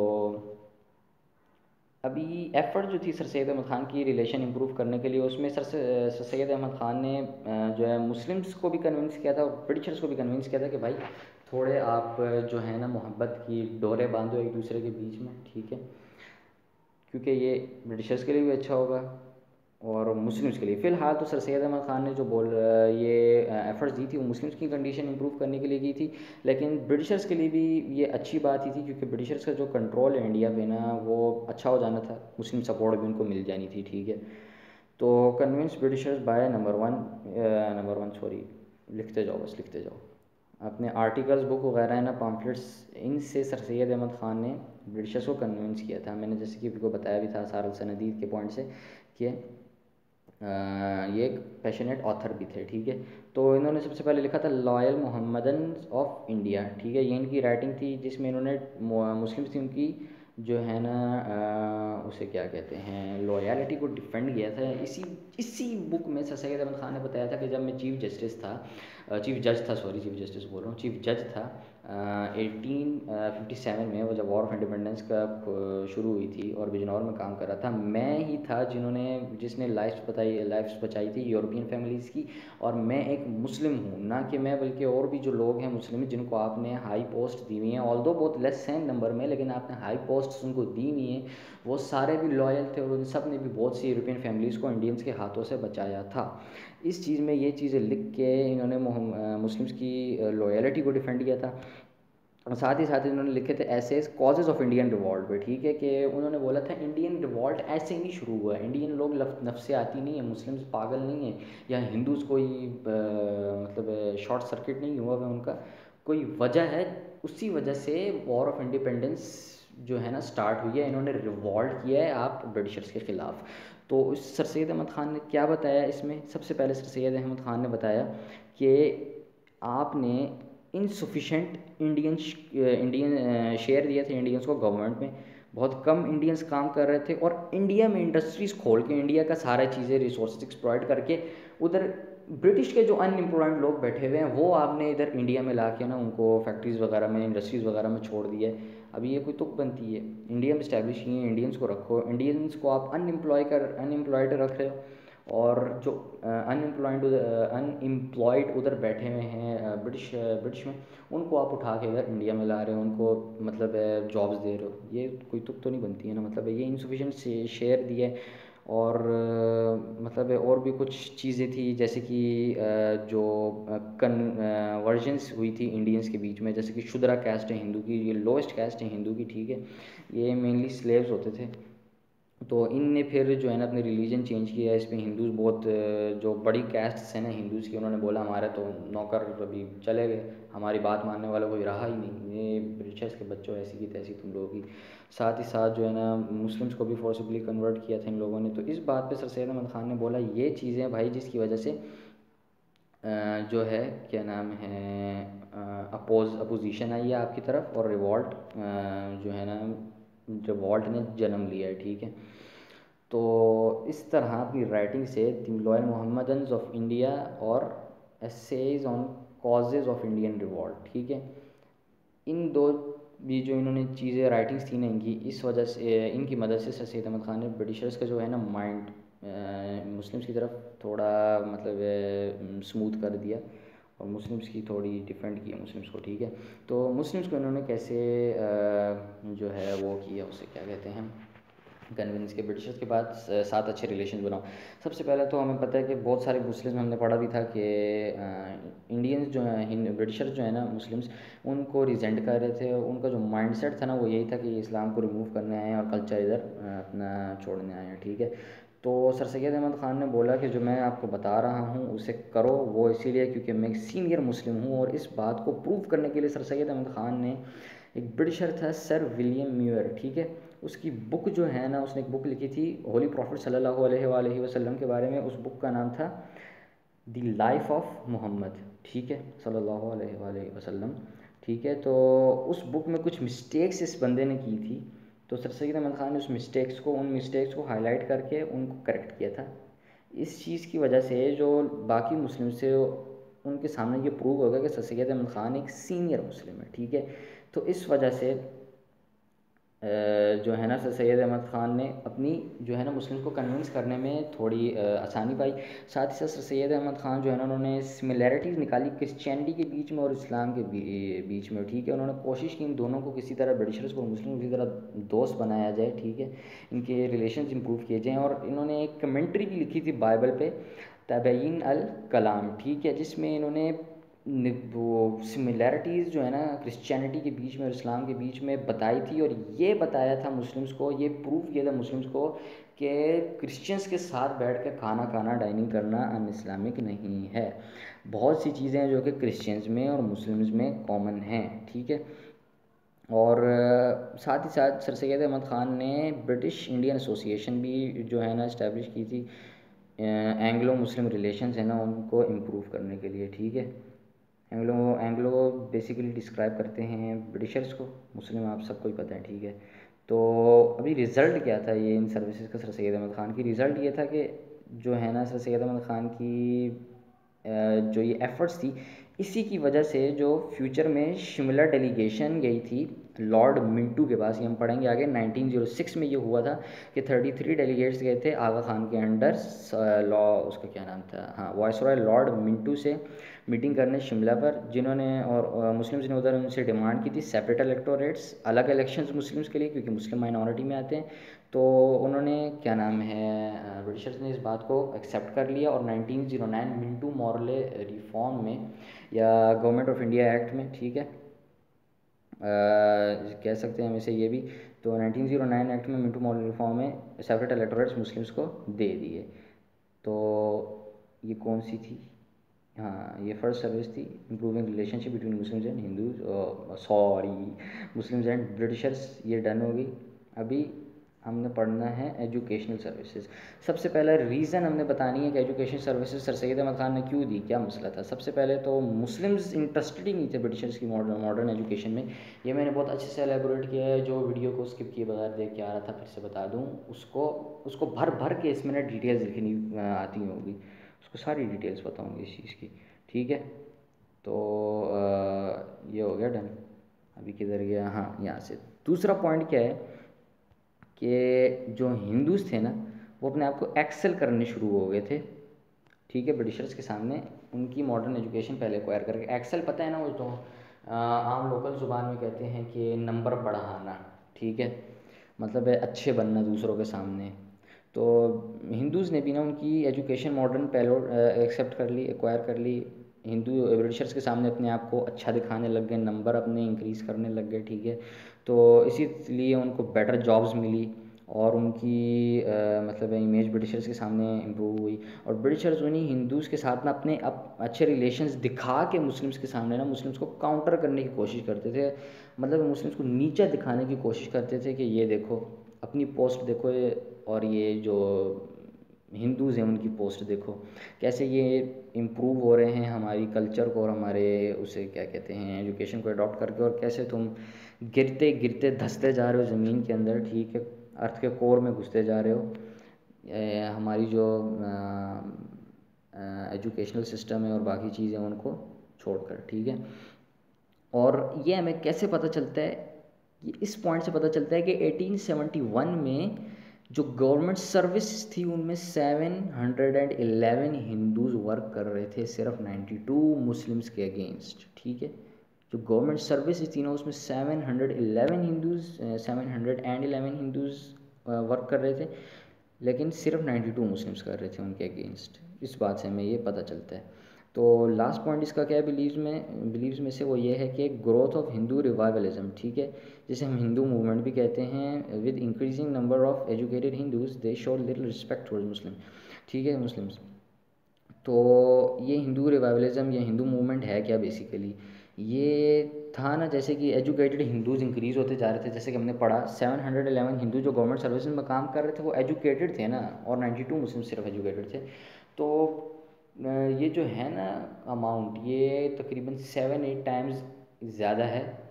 अभी एफ़र्ट जो थी सर सैयद अहमद ख़ान की रिलेशन इंप्रूव करने के लिए, उसमें सर सैयद अहमद ख़ान ने जो है मुस्लिम्स को भी कन्विंस किया था और ब्रिटिशर्स को भी कन्विंस किया था कि भाई थोड़े आप जो है ना मोहब्बत की डोरे बांधो एक दूसरे के बीच में, ठीक है, क्योंकि ये ब्रिटिशर्स के लिए भी अच्छा होगा और मुस्लिम्स के लिए। फ़िलहाल तो सर सैयद अहमद ख़ान ने जो ये एफ़र्ट्स दी थी वो मुस्लिम्स की कंडीशन इंप्रूव करने के लिए की थी, लेकिन ब्रिटिशर्स के लिए भी ये अच्छी बात ही थी, क्योंकि ब्रिटिशर्स का जो कंट्रोल है इंडिया पे ना वो अच्छा हो जाना था, मुस्लिम सपोर्ट भी उनको मिल जानी थी, ठीक है। तो convince Britishers by number one sorry, लिखते जाओ, बस लिखते जाओ अपने आर्टिकल्स, बुक वगैरह है ना, पम्फलेट्स, इनसे सर सैयद अहमद ख़ान ने ब्रिटिशर्स को कन्विंस किया था। मैंने जैसे कि आपको बताया भी था आसार सनदीद के पॉइंट से कि ये एक पैशनेट ऑथर भी थे, ठीक है। तो इन्होंने सबसे पहले लिखा था लॉयल मोहम्मदन्स ऑफ इंडिया, ठीक है, ये इनकी राइटिंग थी, जिसमें इन्होंने मुस्लिम्स की उनकी जो है ना उसे क्या कहते हैं, लॉयलिटी को डिफेंड किया था। इसी इसी बुक में सर सैयद अहमद ख़ान ने बताया था कि जब मैं चीफ जस्टिस था, चीफ जज था, सॉरी चीफ जस्टिस बोल रहा हूँ, चीफ जज था 1857 में, वो जब वॉर ऑफ इंडिपेंडेंस का शुरू हुई थी और बिजनौर में काम कर रहा था, मैं ही था जिसने लाइफ्स बचाई थी यूरोपियन फैमिलीज़ की, और मैं एक मुस्लिम हूँ, ना कि मैं बल्कि और भी जो लोग हैं मुस्लिम जिनको आपने हाई पोस्ट दी हुई हैं, ऑल्दो बहुत लेस हैं नंबर में, लेकिन आपने हाई पोस्ट उनको दी हुई हैं, वो सारे भी लॉयल थे और उन सब ने भी बहुत सी यूरोपियन फैमिलीज़ को इंडियंस के हाथों से बचाया था। इस चीज़ में ये चीज़ें लिख के इन्होंने मुस्लिम्स की लॉयलिटी को डिफेंड किया था। और साथ ही साथ इन्होंने लिखे थे ऐसे कॉजेज़ ऑफ इंडियन रिवॉल्ट पे, ठीक है, कि उन्होंने बोला था इंडियन रिवॉल्ट ऐसे ही नहीं शुरू हुआ है, इंडियन लोग नफसियाती नहीं है, मुस्लिम्स पागल नहीं है, या हिंदूज़ कोई मतलब शॉर्ट सर्किट नहीं हुआ है उनका, कोई वजह है, उसी वजह से वॉर ऑफ इंडिपेंडेंस जो है ना स्टार्ट हुई है, इन्होंने रिवॉल्ट किया है आप ब्रिटिशर्स के ख़िलाफ़। तो इस सर सैयद अहमद ख़ान ने क्या बताया इसमें, सबसे पहले सर सैयद अहमद ख़ान ने बताया कि आपने इनसफिशेंट इंडियन शेयर दिए थे इंडियंस को गवर्नमेंट में, बहुत कम इंडियंस काम कर रहे थे, और इंडिया में इंडस्ट्रीज़ खोल के इंडिया का सारा चीज़ें रिसोर्स एक्सप्लॉयट करके उधर ब्रिटिश के जो अनएम्प्लॉयड लोग बैठे हुए हैं वो आपने इधर इंडिया में ला के ना उनको फैक्ट्रीज़ वगैरह में, इंडस्ट्रीज़ वगैरह में छोड़ दिया है। अभी ये कोई तुक बनती है? इंडिया में इस्टेब्लिश किए हैं, इंडियंस को रखो, इंडियंस को आप अनएम्प्लॉयड रख रहे हो, और जो अनएम्प्लॉयड उधर बैठे हुए हैं ब्रिटिश में, उनको आप उठा के इधर इंडिया में ला रहे हो, उनको मतलब जॉब्स दे रहे हो। ये कोई तुक तो नहीं बनती है ना, मतलब ये इंसफिशेंट शेयर दिया है। और मतलब और भी कुछ चीज़ें थी, जैसे कि जो कन्वर्जन्स हुई थी इंडियंस के बीच में, जैसे कि शूद्रा कैस्ट है हिंदू की, ये लोएस्ट कैस्ट है हिंदू की, ठीक है, ये मेनली स्लेव्स होते थे। तो इनने फिर जो है ना अपने रिलीजन चेंज किया, इस पे हिंदूज़ बहुत जो बड़ी कैस्ट है ना हिंदूज़ की, उन्होंने बोला हमारे तो नौकर अभी चले गए, हमारी बात मानने वाला कोई रहा ही नहीं, ये ब्रिटिशर्स के बच्चों ऐसी की तैसी तुम लोगों की। साथ ही साथ जो है ना मुस्लिम्स को भी फोर्सिबली कन्वर्ट किया था इन लोगों ने। तो इस बात पे सर सैयद अहमद ख़ान ने बोला ये चीज़ें भाई, जिसकी वजह से जो है क्या नाम है अपोजिशन आई है आपकी तरफ, और रिवॉल्ट जो है ना रिवॉल्ट ने जन्म लिया है, ठीक है। तो इस तरह अपनी राइटिंग से the loyal Mohammedans of India और essays on causes of Indian revolt, ठीक है, इन दो भी जो इन्होंने चीज़ें राइटिंग्स थी ना इनकी, इस वजह से इनकी मदद से सर सैयद अहमद ख़ान ने ब्रिटिशर्स का जो है ना माइंड मुस्लिम्स की तरफ थोड़ा मतलब स्मूथ कर दिया, और मुस्लिम्स की थोड़ी डिफेंड किया मुस्लिम्स को, ठीक है। तो मुस्लिम्स को इन्होंने कैसे जो है वो किया, उसे क्या कहते हैं, कन्विंस के ब्रिटिशर्स के बाद साथ अच्छे रिलेशन बनाओ। सबसे पहले तो हमें पता है कि बहुत सारे मुस्लिम, हमने पढ़ा भी था कि इंडियंस जो हैं, ब्रिटिशर्स जो है ना मुस्लिम्स, उनको रिजेंट कर रहे थे। उनका जो माइंडसेट था ना वो यही था कि इस्लाम को रिमूव करने आए हैं और कल्चर इधर अपना छोड़ने आए हैं, ठीक है। तो सर सैयद अहमद ख़ान ने बोला कि जो मैं आपको बता रहा हूँ उसे करो, वो इसीलिए क्योंकि मैं एक सीनियर मुस्लिम हूँ। और इस बात को प्रूव करने के लिए सर सैयद अहमद ख़ान ने, एक ब्रिटिशर था सर विलियम म्यूर, ठीक है, उसकी बुक जो है ना, उसने एक बुक लिखी थी होली प्रॉफिट सल्लल्लाहु अलैहि वसल्लम के बारे में। उस बुक का नाम था द लाइफ ऑफ मोहम्मद, ठीक है, सल्लल्लाहु अलैहि वसल्लम, ठीक है। तो उस बुक में कुछ मिस्टेक्स इस बंदे ने की थी, तो सर सैयद अहमद ख़ान ने उन मिस्टेक्स को हाईलाइट करके उनको करेक्ट किया था। इस चीज़ की वजह से जो बाकी मुस्लिम से उनके सामने ये प्रूव होगा कि सर सैयद अहमद ख़ान एक सीनियर मुस्लिम है, ठीक है। तो इस वजह से जो है ना सर सैयद अहमद ख़ान ने अपनी जो है ना मुस्लिम्स को कन्विंस करने में थोड़ी आसानी पाई। साथ ही साथ सर सैयद अहमद ख़ान जो है ना, उन्होंने सिमिलैरिटीज़ निकाली क्रिश्चियनिटी के बीच में और इस्लाम के बीच में, ठीक है। उन्होंने कोशिश की इन दोनों को किसी तरह, ब्रिटिशर्स को मुस्लिम को किसी तरह दोस्त बनाया जाए, ठीक है, इनके रिलेशन इंप्रूव किए जाएँ। और इन्होंने एक कमेंट्री भी लिखी थी बाइबल पे, तबयीन अल कलाम, ठीक है, जिसमें इन्होंने वो सिमिलैरिटीज़ जो है ना क्रिश्चियनिटी के बीच में और इस्लाम के बीच में बताई थी। और ये बताया था मुस्लिम्स को, ये प्रूव किया था मुस्लिम्स को कि क्रिश्चियंस के साथ बैठ कर खाना खाना, डाइनिंग करना अन इस्लामिक नहीं है। बहुत सी चीज़ें हैं जो कि क्रिश्चियंस में और मुस्लिम्स में कॉमन हैं, ठीक है। और साथ ही साथ सर सैयद अहमद ख़ान ने ब्रिटिश इंडियन एसोसिएशन भी जो है ना इस्टेब्लिश की थी, एंग्लो मुस्लिम रिलेशंस है ना उनको इम्प्रूव करने के लिए, ठीक है। एंग्लो एंग्लो बेसिकली डिस्क्राइब करते हैं ब्रिटिशर्स को, मुस्लिम आप सबको ही पता है, ठीक है। तो अभी रिज़ल्ट क्या था ये इन सर्विसेज का सर सैयद अहमद ख़ान की? रिज़ल्ट ये था कि जो है ना सर सैयद अहमद ख़ान की जो ये एफ़र्ट्स थी, इसी की वजह से जो फ्यूचर में शिमला डेलीगेशन गई थी लॉर्ड मिंटू के पास, ये हम पढ़ेंगे आगे, 1906 में ये हुआ था कि 33 डेलीगेट्स गए थे आगा खान के अंडर, लॉ उसका क्या नाम था, हाँ, वायसरॉय लॉर्ड मिंटू से मीटिंग करने शिमला पर, जिन्होंने और मुस्लिम्स ने उधर उनसे डिमांड की थी सेपरेट इलेक्टोरेट्स, अलग इलेक्शंस मुस्लिम्स के लिए, क्योंकि मुस्लिम माइनॉरिटी में आते हैं। तो उन्होंने क्या नाम है ब्रिटिशर्स ने इस बात को एक्सेप्ट कर लिया, और 1909 मिंटू मॉर्ले रिफॉर्म में, या गवर्नमेंट ऑफ इंडिया एक्ट में, ठीक है, कह सकते हैं हम इसे ये भी। तो 1909 एक्ट में मिंटू मॉर्ले रिफॉर्म में सेपरेट इलेक्टोरेट्स मुस्लिम्स को दे दिए। तो ये कौन सी थी? हाँ, ये फर्स्ट सर्विस थी, improving relationship between Muslims and Hindus, sorry, Muslims and Britishers, ये डन होगी। अभी हमने पढ़ना है एजुकेशनल सर्विसेज। सबसे पहले रीज़न हमने बतानी है कि education services sir Syed Ahmad Khan ने क्यों दी, क्या मसला था। सबसे पहले तो मुस्लिम्स इंटरेस्टेड ही नहीं थे ब्रिटिशर्स की मॉडर्न एजुकेशन में। ये मैंने बहुत अच्छे से एलेबोरेट किया है, जो वीडियो को स्किप किए बगैर देख के आ रहा था, फिर से बता दूँ उसको, उसको भर भर के इसमें ना डिटेल्स लिखनी आती होगी, उसको सारी डिटेल्स पता होंगी इस चीज़ की, ठीक है। तो ये हो गया डन। अभी किधर गया, हाँ यहाँ से। दूसरा पॉइंट क्या है कि जो हिंदूज़ थे ना वो अपने आप को एक्सेल करने शुरू हो गए थे, ठीक है, ब्रिटिशर्स के सामने। उनकी मॉडर्न एजुकेशन पहले एक्वायर करके, एक्सेल पता है ना वो तो आम लोकल ज़ुबान में कहते हैं कि नंबर बढ़ाना, ठीक है, मतलब है अच्छे बनना दूसरों के सामने। तो हिंदूज़ ने भी ना उनकी एजुकेशन मॉडर्न पहले एक्सेप्ट कर ली, एक्वायर कर ली। हिंदू ब्रिटिशर्स के सामने अपने आप को अच्छा दिखाने लग गए, नंबर अपने इंक्रीज़ करने लग गए, ठीक है। तो इसीलिए उनको बेटर जॉब्स मिली और उनकी मतलब इमेज ब्रिटिशर्स के सामने इम्प्रूव हुई। और ब्रिटिशर्स उन्हीं हिंदूज़ के साथ ना अपने अच्छे रिलेशंस दिखा के मुस्लिम्स के सामने ना मुस्लिम्स को काउंटर करने की कोशिश करते थे, मतलब मुस्लिम्स को नीचा दिखाने की कोशिश करते थे कि ये देखो अपनी पोस्ट देखो ये, और ये जो हिंदूज़ हैं उनकी पोस्ट देखो, कैसे ये इम्प्रूव हो रहे हैं हमारी कल्चर को और हमारे उसे क्या कहते हैं एजुकेशन को अडॉप्ट करके, और कैसे तुम गिरते गिरते धंसते जा रहे हो ज़मीन के अंदर, ठीक है, अर्थ के कोर में घुसते जा रहे हो। हमारी जो एजुकेशनल सिस्टम है और बाकी चीज़ें उनको छोड़कर, ठीक है। और ये हमें कैसे पता चलता है, ये इस पॉइंट से पता चलता है कि 1871 में जो गवर्नमेंट सर्विस थी उनमें 711 हिंदूज़ वर्क कर रहे थे, सिर्फ 92 मुस्लिम्स के अगेंस्ट, ठीक है। जो गवर्नमेंट सर्विस थी ना उसमें 711 हिंदूज़ वर्क कर रहे थे, लेकिन सिर्फ 92 मुस्लिम्स कर रहे थे उनके अगेंस्ट। इस बात से हमें ये पता चलता है। तो लास्ट पॉइंट इसका क्या है बिलीव्स में से, वो ये है कि ग्रोथ ऑफ हिंदू रिवाइवलिज्म, ठीक है, जिसे हम हिंदू मूवमेंट भी कहते हैं। With increasing number of educated Hindus they show little respect towards Muslim, ठीक है, मुस्लिम्स। तो ये हिंदू रिवाइवलिज्म या हिंदू मूवमेंट है क्या बेसिकली, ये था ना, जैसे कि एजुकेटेड हिंदूज़ इंक्रीज़ होते जा रहे थे, जैसे कि हमने पढ़ा 711 हिंदू जो गवर्नमेंट सर्विस में काम कर रहे थे वो एजुकेटेड थे ना, और 92 मुस्लिम सिर्फ एजुकेटेड थे। तो ये जो है ना अमाउंट, ये तकरीबन 7-8 टाइम्स ज़्यादा है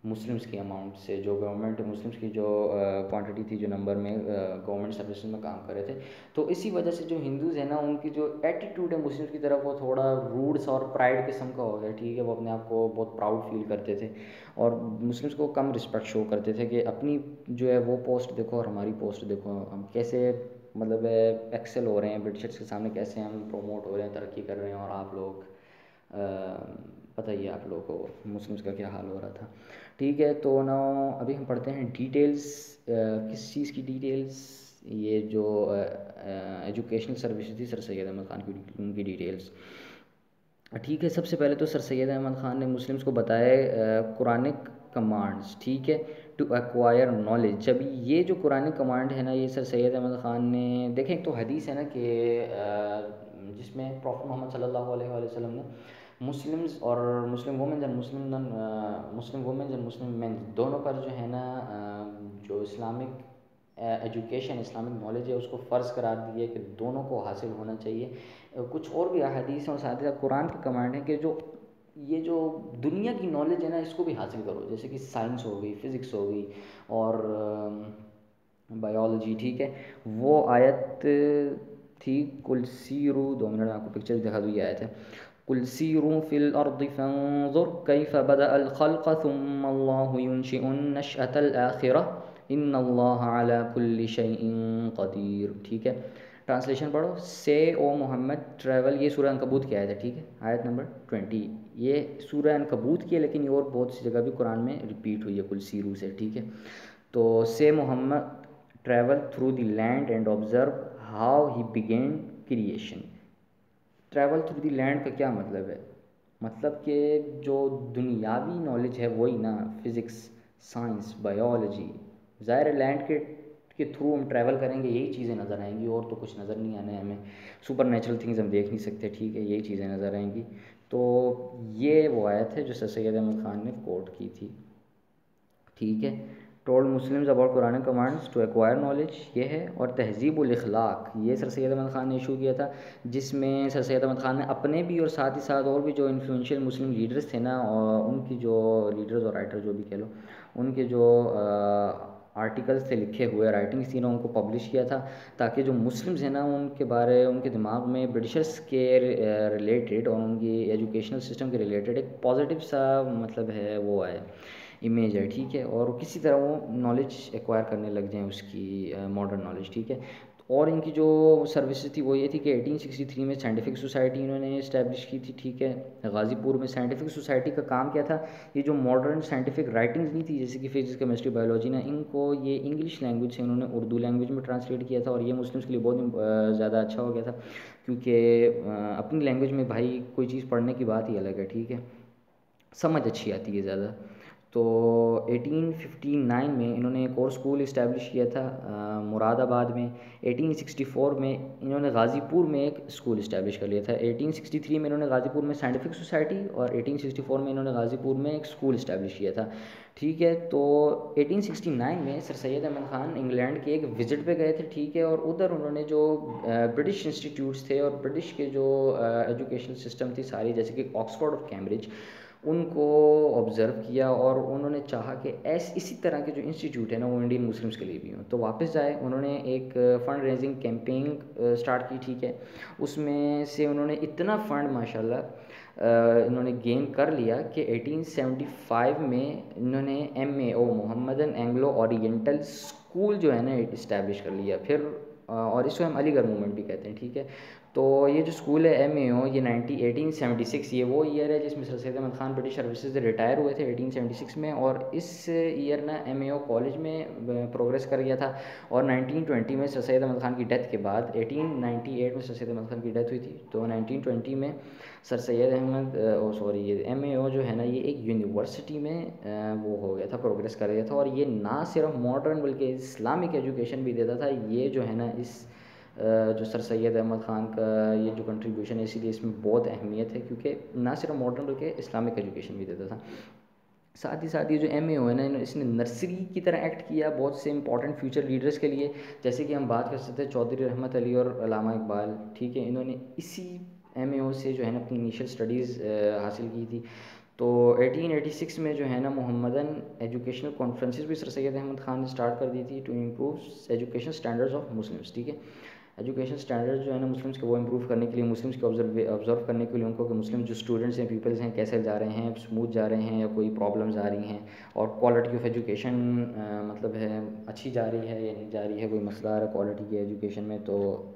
मुस्लिम्स की अमाउंट से, जो गवर्नमेंट मुस्लिम्स की जो क्वांटिटी थी, जो नंबर में गवर्नमेंट सर्विस में काम कर रहे थे। तो इसी वजह से जो हिंदूज़ हैं ना उनकी जो एटीट्यूड है मुस्लिम्स की तरफ वो थोड़ा रूड सा और प्राइड किस्म का हो गया, ठीक है। वो अपने आप को बहुत प्राउड फील करते थे और मुस्लिम्स को कम रिस्पेक्ट शो करते थे कि अपनी जो है वो पोस्ट देखो और हमारी पोस्ट देखो, हम कैसे मतलब एक्सेल हो रहे हैं ब्रिटिशर्स के सामने, कैसे हम प्रमोट हो रहे हैं, तरक्की कर रहे हैं, और आप लोग पता ही है आप लोगों को मुस्लिम्स का क्या हाल हो रहा था, ठीक है। तो ना अभी हम पढ़ते हैं डिटेल्स, किस चीज़ की डिटेल्स, ये जो एजुकेशनल सर्विस थी सर सैयद अहमद ख़ान की, उनकी डिटेल्स, ठीक है। सबसे पहले तो सर सैयद अहमद ख़ान ने मुस्लिम्स को बताए कुरानिक कमांड्स, ठीक है, टू एक्वायर नॉलेज। जब ये जो कुरानिक कमांड है ना ये सर सैयद अहमद ख़ान ने, देखें एक तो हदीस है ना कि जिसमें प्रॉफेट मोहम्मद सल्लल्लाहु अलैहि वसल्लम ने मुस्लिम्स और Muslim womens and Muslim womens and Muslim men दोनों पर जो है ना जो इस्लामिक एजुकेशन, इस्लामिक नॉलेज है उसको फ़र्ज़ करार दिया कि दोनों को हासिल होना चाहिए। कुछ और भी अहादीस हैं और साथ ही साथ कुरान की कमांड है कि जो ये जो दुनिया की नॉलेज है ना इसको भी हासिल करो, जैसे कि साइंस हो गई, फ़िज़िक्स हो गई और बायोलॉजी, ठीक है। वो आयत थी कुल सीरू, 2 मिनट में आपको पिक्चर दिखा दूँ, ये आयत है कुल सीरू फिल अर्दि फंजुर कैफ बदअल खल्क़ सुम्मा अल्लाहु युनशिउन नशअतल आखिरह इन्नल्लाह अला कुल्लि शैइन क़दीर, ठीक है। ट्रांसलेशन पढ़ो। से ओ मोहम्मद ट्रैवल, ये सूरह अनकबूत की आयत है, ठीक है, आयत नंबर 20। ये सूरह अनकबूत की है लेकिन ये और बहुत सी जगह भी कुरान में रिपीट हुई है कुल सीरू से, ठीक है। तो से Mohammad travel through the land and observe how he began creation. Travel through the land का क्या मतलब है, मतलब कि जो दुनियावी नॉलेज है वही ना, फिज़िक्स, साइंस, बायोलॉजी, ज़ाहिर लैंड के थ्रू हम ट्रैवल करेंगे यही चीज़ें नज़र आएंगी, और तो कुछ नज़र नहीं आने हमें, सुपर नेचुरल थिंग्स हम देख नहीं सकते, ठीक है, यही चीज़ें नज़र आएंगी। तो ये वो आयत है जो सर सैयद अहमद ख़ान ने कोट की थी, ठीक है। Told Muslims about Quran commands to acquire knowledge, ये है। और तहज़ीबुल इख़लाक़, ये सर सैयद अहमद ख़ान ने इशू किया था, जिसमें सर सैयद अहमद ख़ान ने अपने भी और साथ ही साथ और भी जो इन्फ्लुएंशियल मुस्लिम लीडर्स थे ना, और उनकी जो लीडर्स और राइटर जो भी कह लो, उनके जो आर्टिकल्स थे लिखे हुए, राइटिंग्स थी ना, उनको पब्लिश किया था ताकि जो मुस्लिम्स हैं ना उनके बारे, उनके दिमाग में ब्रिटिशर्स के रिलेटेड और उनकी एजुकेशनल सिस्टम के रिलेटेड एक पॉजिटिव सा मतलब है वो आए, इमेज है, ठीक है, और किसी तरह वो नॉलेज एक्वायर करने लग जाएं उसकी, मॉडर्न नॉलेज, ठीक है। और इनकी जो सर्विसेज थी वो ये थी कि 1863 में साइंटिफिक सोसाइटी इन्होंने इस्टेब्लिश की थी, ठीक है, गाज़ीपुर में। साइंटिफिक सोसाइटी का काम क्या था, ये जो मॉडर्न साइंटिफिक राइटिंग्स नहीं थी जैसे कि फिजिक्स, केमिस्ट्री, बायोलॉजी ना, इनको ये इंग्लिश लैंग्वेज से उन्होंने उर्दू लैंग्वेज में ट्रांसलेट किया था, और ये मुस्लिम्स के लिए बहुत ज़्यादा अच्छा हो गया था, क्योंकि अपनी लैंग्वेज में भाई कोई चीज़ पढ़ने की बात ही अलग है, ठीक है, समझ अच्छी आती है ज़्यादा। तो 1859 में इन्होंने एक और स्कूल इस्टेब्लिश किया था मुरादाबाद में। 1864 में इन्होंने गाज़ीपुर में एक स्कूल इस्टेब्लिश कर लिया था। 1863 में इन्होंने गाज़ीपुर में साइंटिफिक सोसाइटी, और 1864 में इन्होंने गाज़ीपुर में एक स्कूल इस्टेब्लिश किया था, ठीक है। तो 1869 में सर सैयद अहमद ख़ान इंग्लैंड के एक विज़िट पे गए थे, ठीक है, और उधर उन्होंने जो ब्रिटिश इंस्टीट्यूट्स थे और ब्रिटिश के जो एजुकेशन सिस्टम थी सारी, जैसे कि ऑक्सफोर्ड और कैम्ब्रिज, उनको ऑब्ज़र्व किया, और उन्होंने चाहा कि इसी तरह के जो इंस्टीट्यूट है ना वो इंडियन मुस्लिम्स के लिए भी हों। तो वापस जाए, उन्होंने एक फ़ंड रेजिंग कैंपेन स्टार्ट की, ठीक है। उसमें से उन्होंने इतना फ़ंड माशाल्लाह इन्होंने गेन कर लिया कि 1875 में इन्होंने MAO Mohammedan Anglo oriental school जो है ना इस्टेब्लिश कर लिया। फिर और इसको हम अलीगढ़ मूवमेंट भी कहते हैं, ठीक है। तो ये जो स्कूल है MAO, ये 1876, ये वो ईयर है जिसमें sir Syed Ahmad Khan British services से रिटायर हुए थे 1876 में, और इस ईयर ना MAO कॉलेज में प्रोग्रेस कर गया था। और 1920 में सर सैयद अहमद ख़ान की डेथ के बाद, 1898 में सर सैयद अहमद ख़ान की डेथ हुई थी, तो 1920 में सर सैयद अहमद ये MAO जो है ना ये एक यूनिवर्सिटी में वो हो गया था, प्रोग्रेस कर गया था। और ये ना सिर्फ मॉडर्न बल्कि इस्लामिक एजुकेशन भी देता था। ये जो है ना इस जो सर सैयद अहमद ख़ान का ये जो कंट्रीब्यूशन है, इसीलिए इसमें बहुत अहमियत है, क्योंकि ना सिर्फ मॉडर्न बल्कि इस्लामिक एजुकेशन भी देता था। साथ ही ये जो MAO है ना, इसने नर्सरी की तरह एक्ट किया बहुत से इंपॉर्टेंट फ्यूचर लीडर्स के लिए, जैसे कि हम बात कर सकते हैं चौधरी रहमत अली और अल्लामा इकबाल, ठीक है। इन्होंने इसी MAO से जो है ना अपनी इनिशियल स्टडीज़ हासिल की थी। तो 1886 में जो है ना मोहम्मदन एजुकेशनल कॉन्फ्रेंसेस भी सर सैयद अहमद ख़ान ने स्टार्ट कर दी थी, to improve education standards of Muslims, ठीक है। एजुकेशन स्टैंडर्ड्स जो है ना मुस्लिम्स के वो इम्प्रूव करने के लिए, मुस्लिम्स के ऑब्जर्व करने के लिए उनको, कि मुस्लिम जो स्टूडेंट्स हैं, पीपल्स हैं, कैसे जा रहे हैं, स्मूथ जा रहे हैं या कोई प्रॉब्लम्स आ रही हैं, और क्वालिटी ऑफ एजुकेशन मतलब है अच्छी जा रही है या नहीं जा रही है, कोई मसला आ रहा है क्वालिटी की एजुकेशन में, तो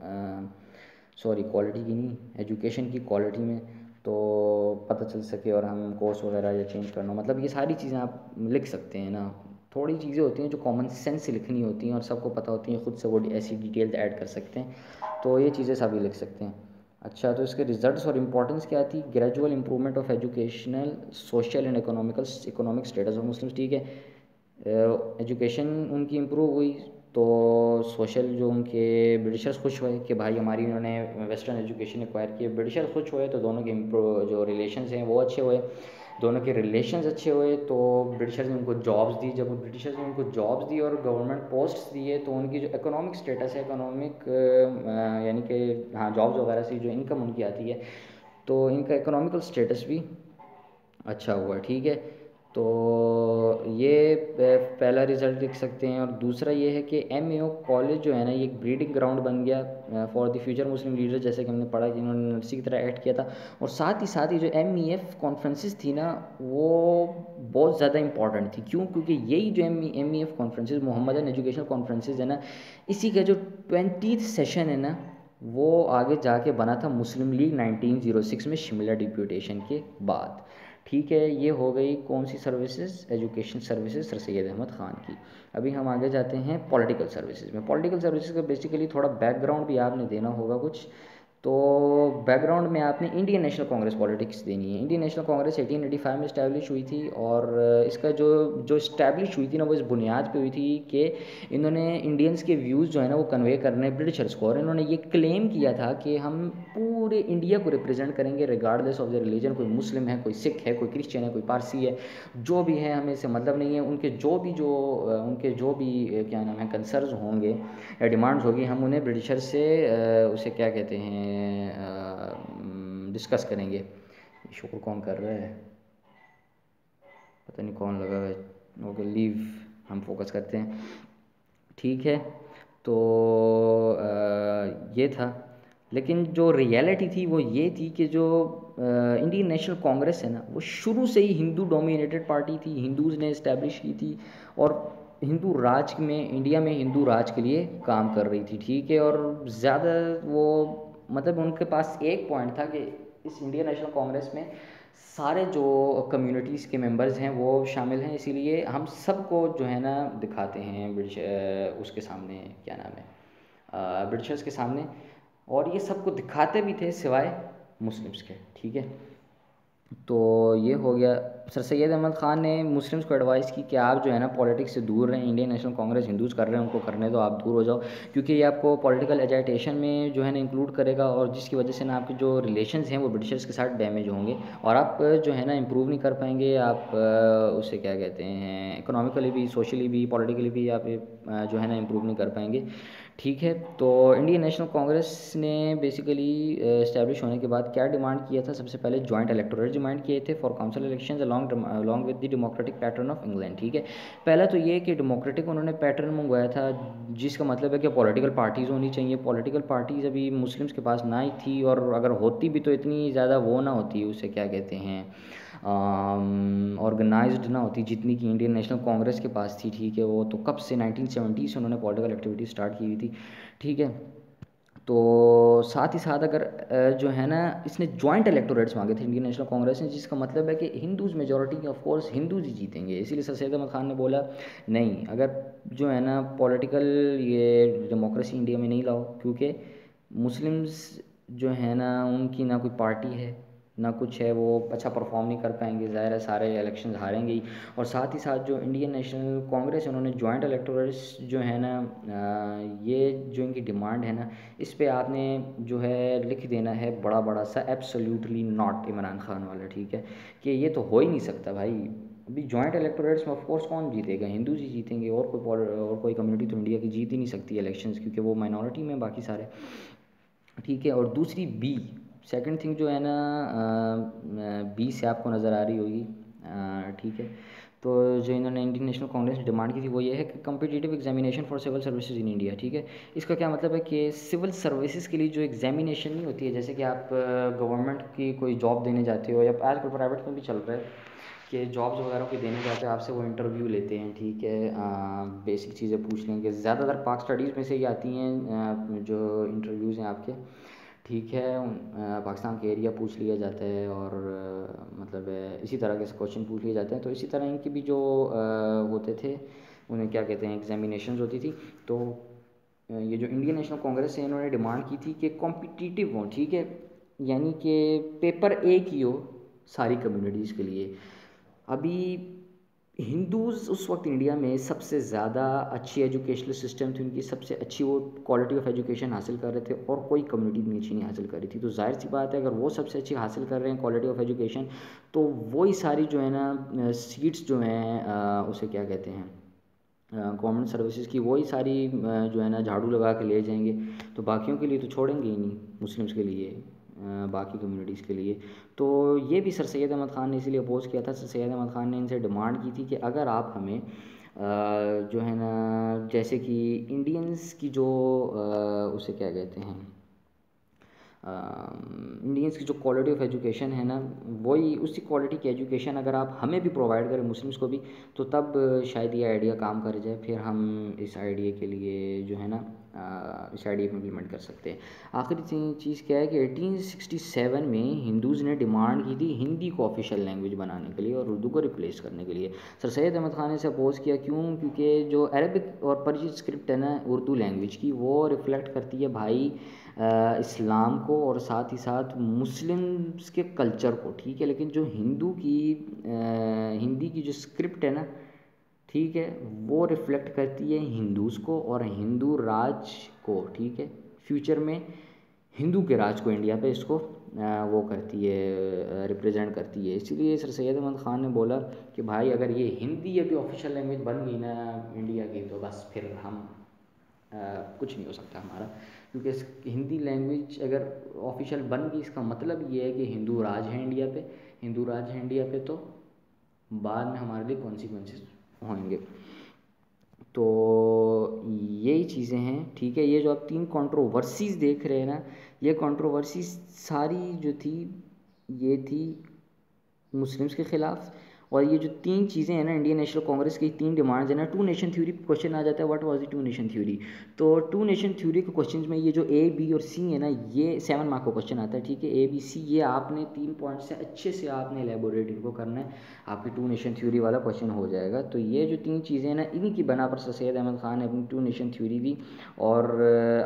क्वालिटी की नहीं, एजुकेशन की क्वालिटी में, तो पता चल सके और हम कोर्स वगैरह या चेंज करना, मतलब ये सारी चीज़ें आप लिख सकते हैं ना। थोड़ी चीज़ें होती हैं जो कॉमन सेंस से लिखनी होती हैं और सबको पता होती हैं, ख़ुद से वो ऐसी डिटेल्स ऐड कर सकते हैं, तो ये चीज़ें सभी लिख सकते हैं। अच्छा, तो इसके रिजल्ट्स और इम्पोर्टेंस क्या थी, gradual improvement of educational, social and economic status of Muslims, ठीक है। एजुकेशन उनकी इम्प्रूव हुई, तो सोशल जो उनके ब्रिटिशर्स खुश हुए कि भाई हमारी उन्होंने वेस्टर्न एजुकेशन एक्वायर की, ब्रिटिशर्स खुश हुए तो दोनों के जो रिलेशंस हैं वो अच्छे हुए, दोनों के रिलेशंस अच्छे हुए, तो ब्रिटिशर्स ने उनको जॉब्स दी। जब ब्रिटिशर्स ने उनको जॉब्स दी और गवर्नमेंट पोस्ट्स दिए, तो उनकी जो इकोनॉमिक स्टेटस है, इकोनॉमिक यानी कि हाँ जॉब्स वगैरह से जो इनकम उनकी आती है, तो इनका इकोनॉमिकल स्टेटस भी अच्छा हुआ, ठीक है। तो ये पहला रिज़ल्ट लिख सकते हैं। और दूसरा ये है कि MAO कॉलेज जो है ना ये एक ब्रीडिंग ग्राउंड बन गया for the future Muslim leader, जैसे कि हमने पढ़ा कि इन्होंने नर्सरी की तरह एक्ट किया था। और साथ ही जो MEF कॉन्फ्रेंसेस थी ना वो बहुत ज़्यादा इंपॉर्टेंट थी। क्यों? क्योंकि यही जो MEF conferences, Mohammedan educational conferences है ना, इसी का जो 20th सेशन है ना वो आगे जाके बना था मुस्लिम लीग 1906 में शिमला डिप्यूटेशन के बाद, ठीक है। ये हो गई कौन सी services, education services sir Syed Ahmad Khan की। अभी हम आगे जाते हैं पॉलिटिकल सर्विसेज में। पॉलिटिकल सर्विसेज का बेसिकली थोड़ा बैकग्राउंड भी आपने देना होगा कुछ, तो बैकग्राउंड में आपने इंडियन नेशनल कांग्रेस पॉलिटिक्स देनी है। इंडियन नेशनल कांग्रेस 1885 में इस्टेब्लिश हुई थी, और इसका जो इस्टेब्लिश हुई थी ना वो इस बुनियाद पे हुई थी कि इन्होंने इंडियंस के व्यूज़ जो है ना वो कन्वे करने ब्रिटिशर्स को, और इन्होंने ये क्लेम किया था कि हम पूरे इंडिया को रिप्रेजेंट करेंगे रिगार्डलेस ऑफ द रिलीजन। कोई मुस्लिम है, कोई सिख है, कोई क्रिश्चियन है, कोई पारसी है, जो भी है हमें इससे मतलब नहीं है। उनके जो भी क्या नाम है कंसर्न्स होंगे या डिमांड्स होगी, हम उन्हें ब्रिटिशर से उसे क्या कहते हैं डिस्कस करेंगे। शुक्र कौन कर रहा है, पता नहीं कौन लगा है। ओके लीव, हम फोकस करते हैं। ठीक है। तो ये था, लेकिन जो रियलिटी थी वो ये थी कि जो इंडियन नेशनल कांग्रेस है ना, वो शुरू से ही हिंदू डोमिनेटेड पार्टी थी, हिंदूज़ ने इस्टेब्लिश की थी, और हिंदू राज में, इंडिया में हिंदू राज के लिए काम कर रही थी, ठीक है। और ज़्यादा वो, मतलब उनके पास एक पॉइंट था कि इस इंडियन नेशनल कांग्रेस में सारे जो कम्युनिटीज़ के मेंबर्स हैं वो शामिल हैं, इसीलिए हम सबको जो है ना दिखाते हैं ब्रिटिश उसके सामने, क्या नाम है, ब्रिटिशर्स के सामने, और ये सबको दिखाते भी थे सिवाय मुस्लिम्स के, ठीक है। तो ये हो गया। सर सैयद अहमद ख़ान ने मुस्लिम्स को एडवाइस की कि आप जो है ना पॉलिटिक्स से दूर रहें, इंडियन नेशनल कांग्रेस हिंदूज़ कर रहे हैं उनको करने दो, आप दूर हो जाओ, क्योंकि ये आपको पॉलिटिकल एजाइटेशन में जो है ना इंक्लूड करेगा, और जिसकी वजह से ना आपके जो रिलेशंस हैं वो ब्रिटिशर्स के साथ डैमेज होंगे, और आप जो है ना इम्प्रूव नहीं कर पाएंगे, आप उसे क्या कहते हैं, इकोनॉमिकली भी, सोशली भी, पॉलिटिकली भी आप जो है ना इम्प्रूव नहीं कर पाएंगे, ठीक है। तो इंडियन नेशनल कांग्रेस ने बेसिकली इस्टेब्लिश होने के बाद क्या डिमांड किया था, सबसे पहले जॉइंट इलेक्टोरेट डिमांड किए थे for council elections along with the democratic pattern of England, ठीक है। पहला तो ये कि डेमोक्रेटिक उन्होंने पैटर्न मंगवाया था, जिसका मतलब है कि पॉलिटिकल पार्टीज़ होनी चाहिए। पॉलिटिकल पार्टीज़ अभी मुस्लिम्स के पास ना ही थी, और अगर होती भी तो इतनी ज़्यादा वो ना होती, उसे क्या कहते हैं, ऑर्गेनाइज्ड ना होती जितनी कि इंडियन नेशनल कांग्रेस के पास थी, ठीक है। वो तो कब से 1970 से उन्होंने पॉलिटिकल एक्टिविटी स्टार्ट की हुई थी, ठीक है। तो साथ ही साथ अगर जो है ना, इसने जॉइंट इलेक्टोरेट्स मांगे थे इंडियन नेशनल कांग्रेस ने, जिसका मतलब है कि Hindus majority, of course Hindus ही जीतेंगे, इसीलिए सर सैयद अहमद ख़ान ने बोला नहीं, अगर जो है ना पॉलिटिकल ये डेमोक्रेसी इंडिया में नहीं लाओ, क्योंकि मुस्लिम्स जो है ना उनकी ना कोई पार्टी है ना कुछ है, वो अच्छा परफॉर्म नहीं कर पाएंगे, ज़ाहिर है सारे इलेक्शन हारेंगे ही। और साथ ही साथ जो इंडियन नेशनल कांग्रेस है उन्होंने जॉइंट इलेक्टोरल्स जो है ना, ये जो इनकी डिमांड है ना, इस पे आपने जो है लिख देना है बड़ा बड़ा सा एब्सोल्युटली नॉट, इमरान खान वाला, ठीक है, कि ये तो हो ही नहीं सकता भाई। अभी जॉइंट इलेक्टोरेट्स में ऑफ कोर्स कौन जीतेगा, हिंदूज ही जीतेंगे, और कोई कम्युनिटी तो इंडिया की जीत ही नहीं सकती इलेक्शंस, क्योंकि वो माइनॉरिटी में बाकी सारे, ठीक है। और दूसरी बी, सेकंड थिंग जो है ना, बी से आपको नज़र आ रही होगी, ठीक है। तो जो इन्होंने इंडियन नेशनल कांग्रेस ने डिमांड की थी वो ये है कि competitive examination for civil services in India, ठीक है। इसका क्या मतलब है कि सिविल सर्विसेज के लिए जो एग्जामिनेशन नहीं होती है, जैसे कि आप गवर्नमेंट की कोई जॉब देने जाते हो, या आजकल प्राइवेट में भी चल रहा है कि जॉब्स वगैरह को देने जाते हैं, आपसे वो इंटरव्यू लेते हैं, ठीक है। बेसिक चीज़ें पूछ लेंगे, ज़्यादातर पाक स्टडीज़ में से ही आती हैं, जो इंटरव्यूज़ हैं आपके, ठीक है। पाकिस्तान के एरिया पूछ लिया जाता है, और मतलब इसी तरह के क्वेश्चन पूछ लिए जाते हैं। तो इसी तरह इनकी भी जो होते थे, उन्हें क्या कहते हैं, एग्जामिनेशंस होती थी। तो ये जो इंडियन नेशनल कांग्रेस है इन्होंने डिमांड की थी कि कॉम्पिटिटिव हो, ठीक है, यानी कि पेपर एक ही हो सारी कम्युनिटीज़ के लिए। अभी हिंदूज़ उस वक्त इंडिया में सबसे ज़्यादा अच्छी एजुकेशनल सिस्टम थी उनकी, सबसे अच्छी वो क्वालिटी ऑफ एजुकेशन हासिल कर रहे थे, और कोई कम्युनिटी इतनी अच्छी नहीं हासिल कर रही थी। तो जाहिर सी बात है, अगर वो सबसे अच्छी हासिल कर रहे हैं क्वालिटी ऑफ एजुकेशन, तो वही सारी जो है ना सीट्स जो हैं, उसे क्या कहते हैं, गवर्नमेंट सर्विसेज की, वही सारी जो है ना झाड़ू लगा के ले जाएंगे, तो बाकियों के लिए तो छोड़ेंगे ही नहीं, मुस्लिम्स के लिए, बाकी कम्युनिटीज़ के लिए। तो ये भी सर सैयद अहमद ख़ान ने इसीलिए अपोज़ किया था। सर सैयद अहमद ख़ान ने इनसे डिमांड की थी कि अगर आप हमें जो है ना, जैसे कि इंडियंस की जो उसे क्या कहते हैं, इंडियंस की जो क्वालिटी ऑफ एजुकेशन है ना, वही उसी क्वालिटी की एजुकेशन अगर आप हमें भी प्रोवाइड करें, मुस्लिम्स को भी, तो तब शायद ये आइडिया काम कर जाए, फिर हम इस आइडिया के लिए जो है ना इस आइडिया को इम्प्लीमेंट कर सकते हैं। आखिरी चीज़ क्या है कि 1867 में हिंदूज़ ने डिमांड की थी हिंदी को ऑफिशियल लैंग्वेज बनाने के लिए और उर्दू को रिप्लेस करने के लिए। सर सैयद अहमद ख़ान ने इसे अपोज़ किया, क्यों? क्योंकि जो अरबिक और पर्शियन स्क्रिप्ट है ना उर्दू लैंग्वेज की, वो रिफ़्लेक्ट करती है भाई इस्लाम को और साथ ही साथ मुस्लिम्स के कल्चर को, ठीक है। लेकिन जो हिंदी की जो स्क्रिप्ट है ना, ठीक है, वो रिफ़्लेक्ट करती है हिंदूज़ को और हिंदू राज को, ठीक है। फ्यूचर में हिंदू के राज को इंडिया पे इसको वो करती है, रिप्रेजेंट करती है। इसीलिए सर सैयद अहमद ख़ान ने बोला कि भाई अगर ये हिंदी अभी ऑफिशियल लैंग्वेज बन गई ना इंडिया की, तो बस फिर हम कुछ नहीं हो सकता हमारा, क्योंकि हिंदी लैंग्वेज अगर ऑफिशियल बन गई, इसका मतलब ये है कि हिंदू राज है इंडिया पे, हिंदू राज है इंडिया पे, तो बाद में हमारे लिए कॉन्सिक्वेंसेस होंगे। तो यही चीज़ें हैं, ठीक है। ये जो आप 3 कंट्रोवर्सीज़ देख रहे हैं ना, ये कंट्रोवर्सीज़ सारी जो थी, ये थी मुस्लिम्स के ख़िलाफ़। और ये जो 3 चीज़ें हैं ना, इंडियन नेशनल कांग्रेस की 3 डिमांड्स हैं ना, टू नेशन थ्योरी क्वेश्चन आ जाता है, what was the two nation theory. तो टू नेशन थ्योरी के क्वेश्चंस में ये जो ए बी और सी है ना, ये 7 मार्क का क्वेश्चन आता है, ठीक है। ए बी सी ये आपने 3 पॉइंट से अच्छे से आपने एलेबोरेट इनको करना है, आपकी टू नेशन थ्योरी वाला क्वेश्चन हो जाएगा। तो ये जो 3 चीज़ें हैं ना, इन्हीं की बना पर सर सैयद अहमद ख़ान ने अपनी टू नेशन थ्योरी दी और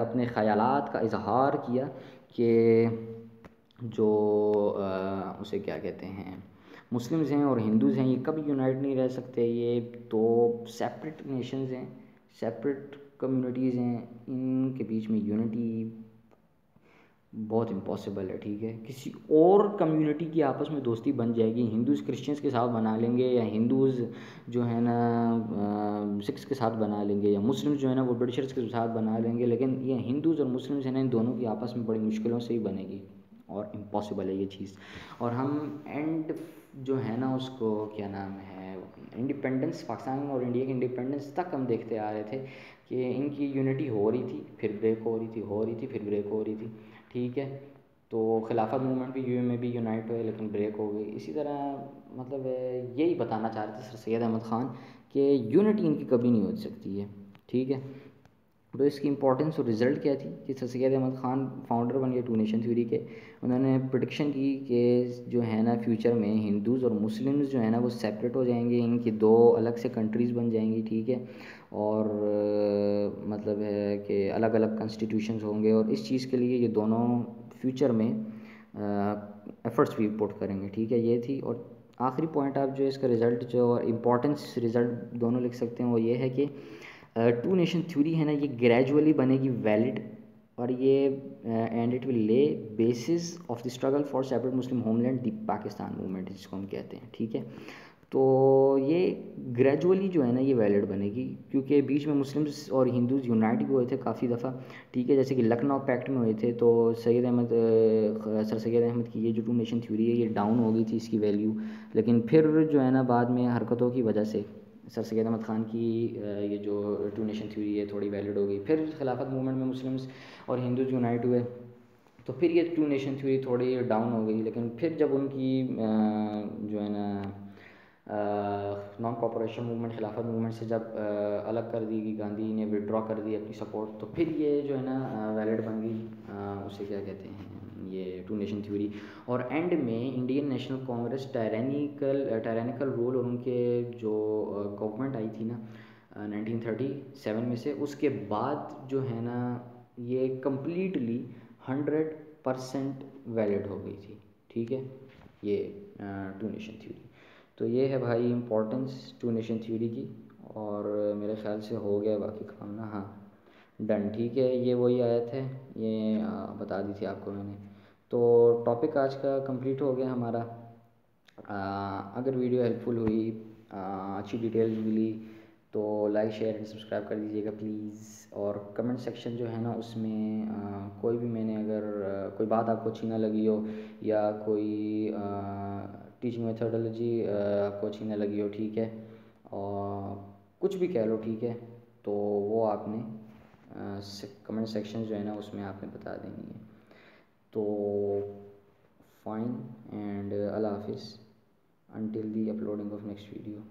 अपने ख़यालात का इजहार किया कि जो उसे क्या कहते हैं, मुस्लिम्स हैं और हिंदूज़ हैं, ये कभी यूनाइट नहीं रह सकते, ये तो सेपरेट नेशंस हैं, सेपरेट कम्युनिटीज़ हैं, इनके बीच में यूनिटी बहुत इम्पॉसिबल है, ठीक है। किसी और कम्युनिटी की आपस में दोस्ती बन जाएगी, हिंदूज़ क्रिश्चियंस के साथ बना लेंगे, या हिंदूज़ जो है ना सिख्स के साथ बना लेंगे, या मुस्लिम्स जो है ना वो ब्रिटिशर्स के साथ बना लेंगे, लेकिन ये हिंदूज़ और मुस्लिम्स हैं ना, इन दोनों की आपस में बड़ी मुश्किलों से ही बनेगी और इम्पॉसिबल है ये चीज़। और हम एंड जो है ना उसको क्या नाम है, इंडिपेंडेंस, पाकिस्तान और इंडिया की इंडिपेंडेंस तक हम देखते आ रहे थे कि इनकी यूनिटी हो रही थी, फिर ब्रेक हो रही थी, हो रही थी, फिर ब्रेक हो रही थी, ठीक है। तो खिलाफत मूवमेंट भी यूए में भी यूनाइट हुए, लेकिन ब्रेक हो गई। इसी तरह मतलब यही बताना चाह रहे थे सर सैयद अहमद ख़ान कि यूनिटी इनकी कभी नहीं हो सकती है, ठीक है। तो इसकी इंपॉर्टेंस और रिज़ल्ट क्या थी कि सर सैयद अहमद ख़ान फाउंडर बन गए टू नेशन थ्योरी के। उन्होंने प्रेडिक्शन की कि जो है ना फ्यूचर में हिंदूज़ और मुस्लिम्स जो है ना वो सेपरेट हो जाएंगे, इनकी 2 अलग से कंट्रीज़ बन जाएंगी, ठीक है। और मतलब है कि अलग अलग कॉन्स्टिट्यूशंस होंगे, और इस चीज़ के लिए ये दोनों फ्यूचर में एफ़र्ट्स भी पुट करेंगे, ठीक है। ये थी। और आखिरी पॉइंट आप जो इसका रिज़ल्ट जो और इम्पॉर्टेंस रिज़ल्ट दोनों लिख सकते हैं, वो ये है कि टू नेशन थ्योरी है ना, ये ग्रेजुअली बनेगी वैलिड, और ये and it will lay basis of the struggle for separate Muslim homeland the Pakistan movement जिसको हम कहते हैं, ठीक है। तो ये ग्रेजुअली जो है ना ये वैलिड बनेगी, क्योंकि बीच में मुस्लिम्स और हिंदूज़ यूनाइट भी हुए थे काफ़ी दफ़ा, ठीक है। जैसे कि लखनऊ पैक्ट में हुए थे, तो सैयद अहमद सर सैयद अहमद की ये जो टू नेशन थ्योरी है ये डाउन हो गई थी इसकी वैल्यू, लेकिन फिर जो है ना बाद में हरकतों की वजह से सर सैयद अहमद ख़ान की ये जो टू नेशन थ्योरी है थोड़ी वैलिड हो गई। फिर खिलाफत मूवमेंट में मुस्लिम्स और हिंदूज़ यूनाइट हुए, तो फिर ये टू नेशन थ्योरी थोड़ी डाउन हो गई। लेकिन फिर जब उनकी जो है ना नॉन कॉपरेशन मूवमेंट खिलाफत मूवमेंट से जब अलग कर दी गई, गांधी ने विड्रॉ कर दी अपनी सपोर्ट, तो फिर ये जो है ना वैलिड बन गई, उसे क्या कहते हैं ये टू नेशन थ्योरी। और एंड में इंडियन नेशनल कांग्रेस टायरेनिकल रूल और उनके जो गवर्नमेंट आई थी ना 1937 में से, उसके बाद जो है ना ये कम्प्लीटली 100% वैलिड हो गई थी, ठीक है, ये टू नेशन थ्योरी। तो ये है भाई इम्पोर्टेंस टू नेशन थ्योरी की। और मेरे ख़्याल से हो गया बाकी काम ना, हाँ डन, ठीक है। ये वही आयत है, ये बता दी थी आपको मैंने। तो टॉपिक आज का कंप्लीट हो गया हमारा। अगर वीडियो हेल्पफुल हुई, अच्छी डिटेल्स मिली, तो लाइक शेयर एंड सब्सक्राइब कर दीजिएगा प्लीज़। और कमेंट सेक्शन जो है ना उसमें कोई भी मैंने अगर कोई बात आपको अच्छी ना लगी हो, या कोई टीचिंग मेथोडोलॉजी आपको अच्छी ना लगी हो, ठीक है, और कुछ भी कह लो, ठीक है, तो वो आपने कमेंट सेक्शन जो है ना उसमें आपने बता देनी है। तो फाइन एंड अल्लाह हाफिज़ until the uploading of next video.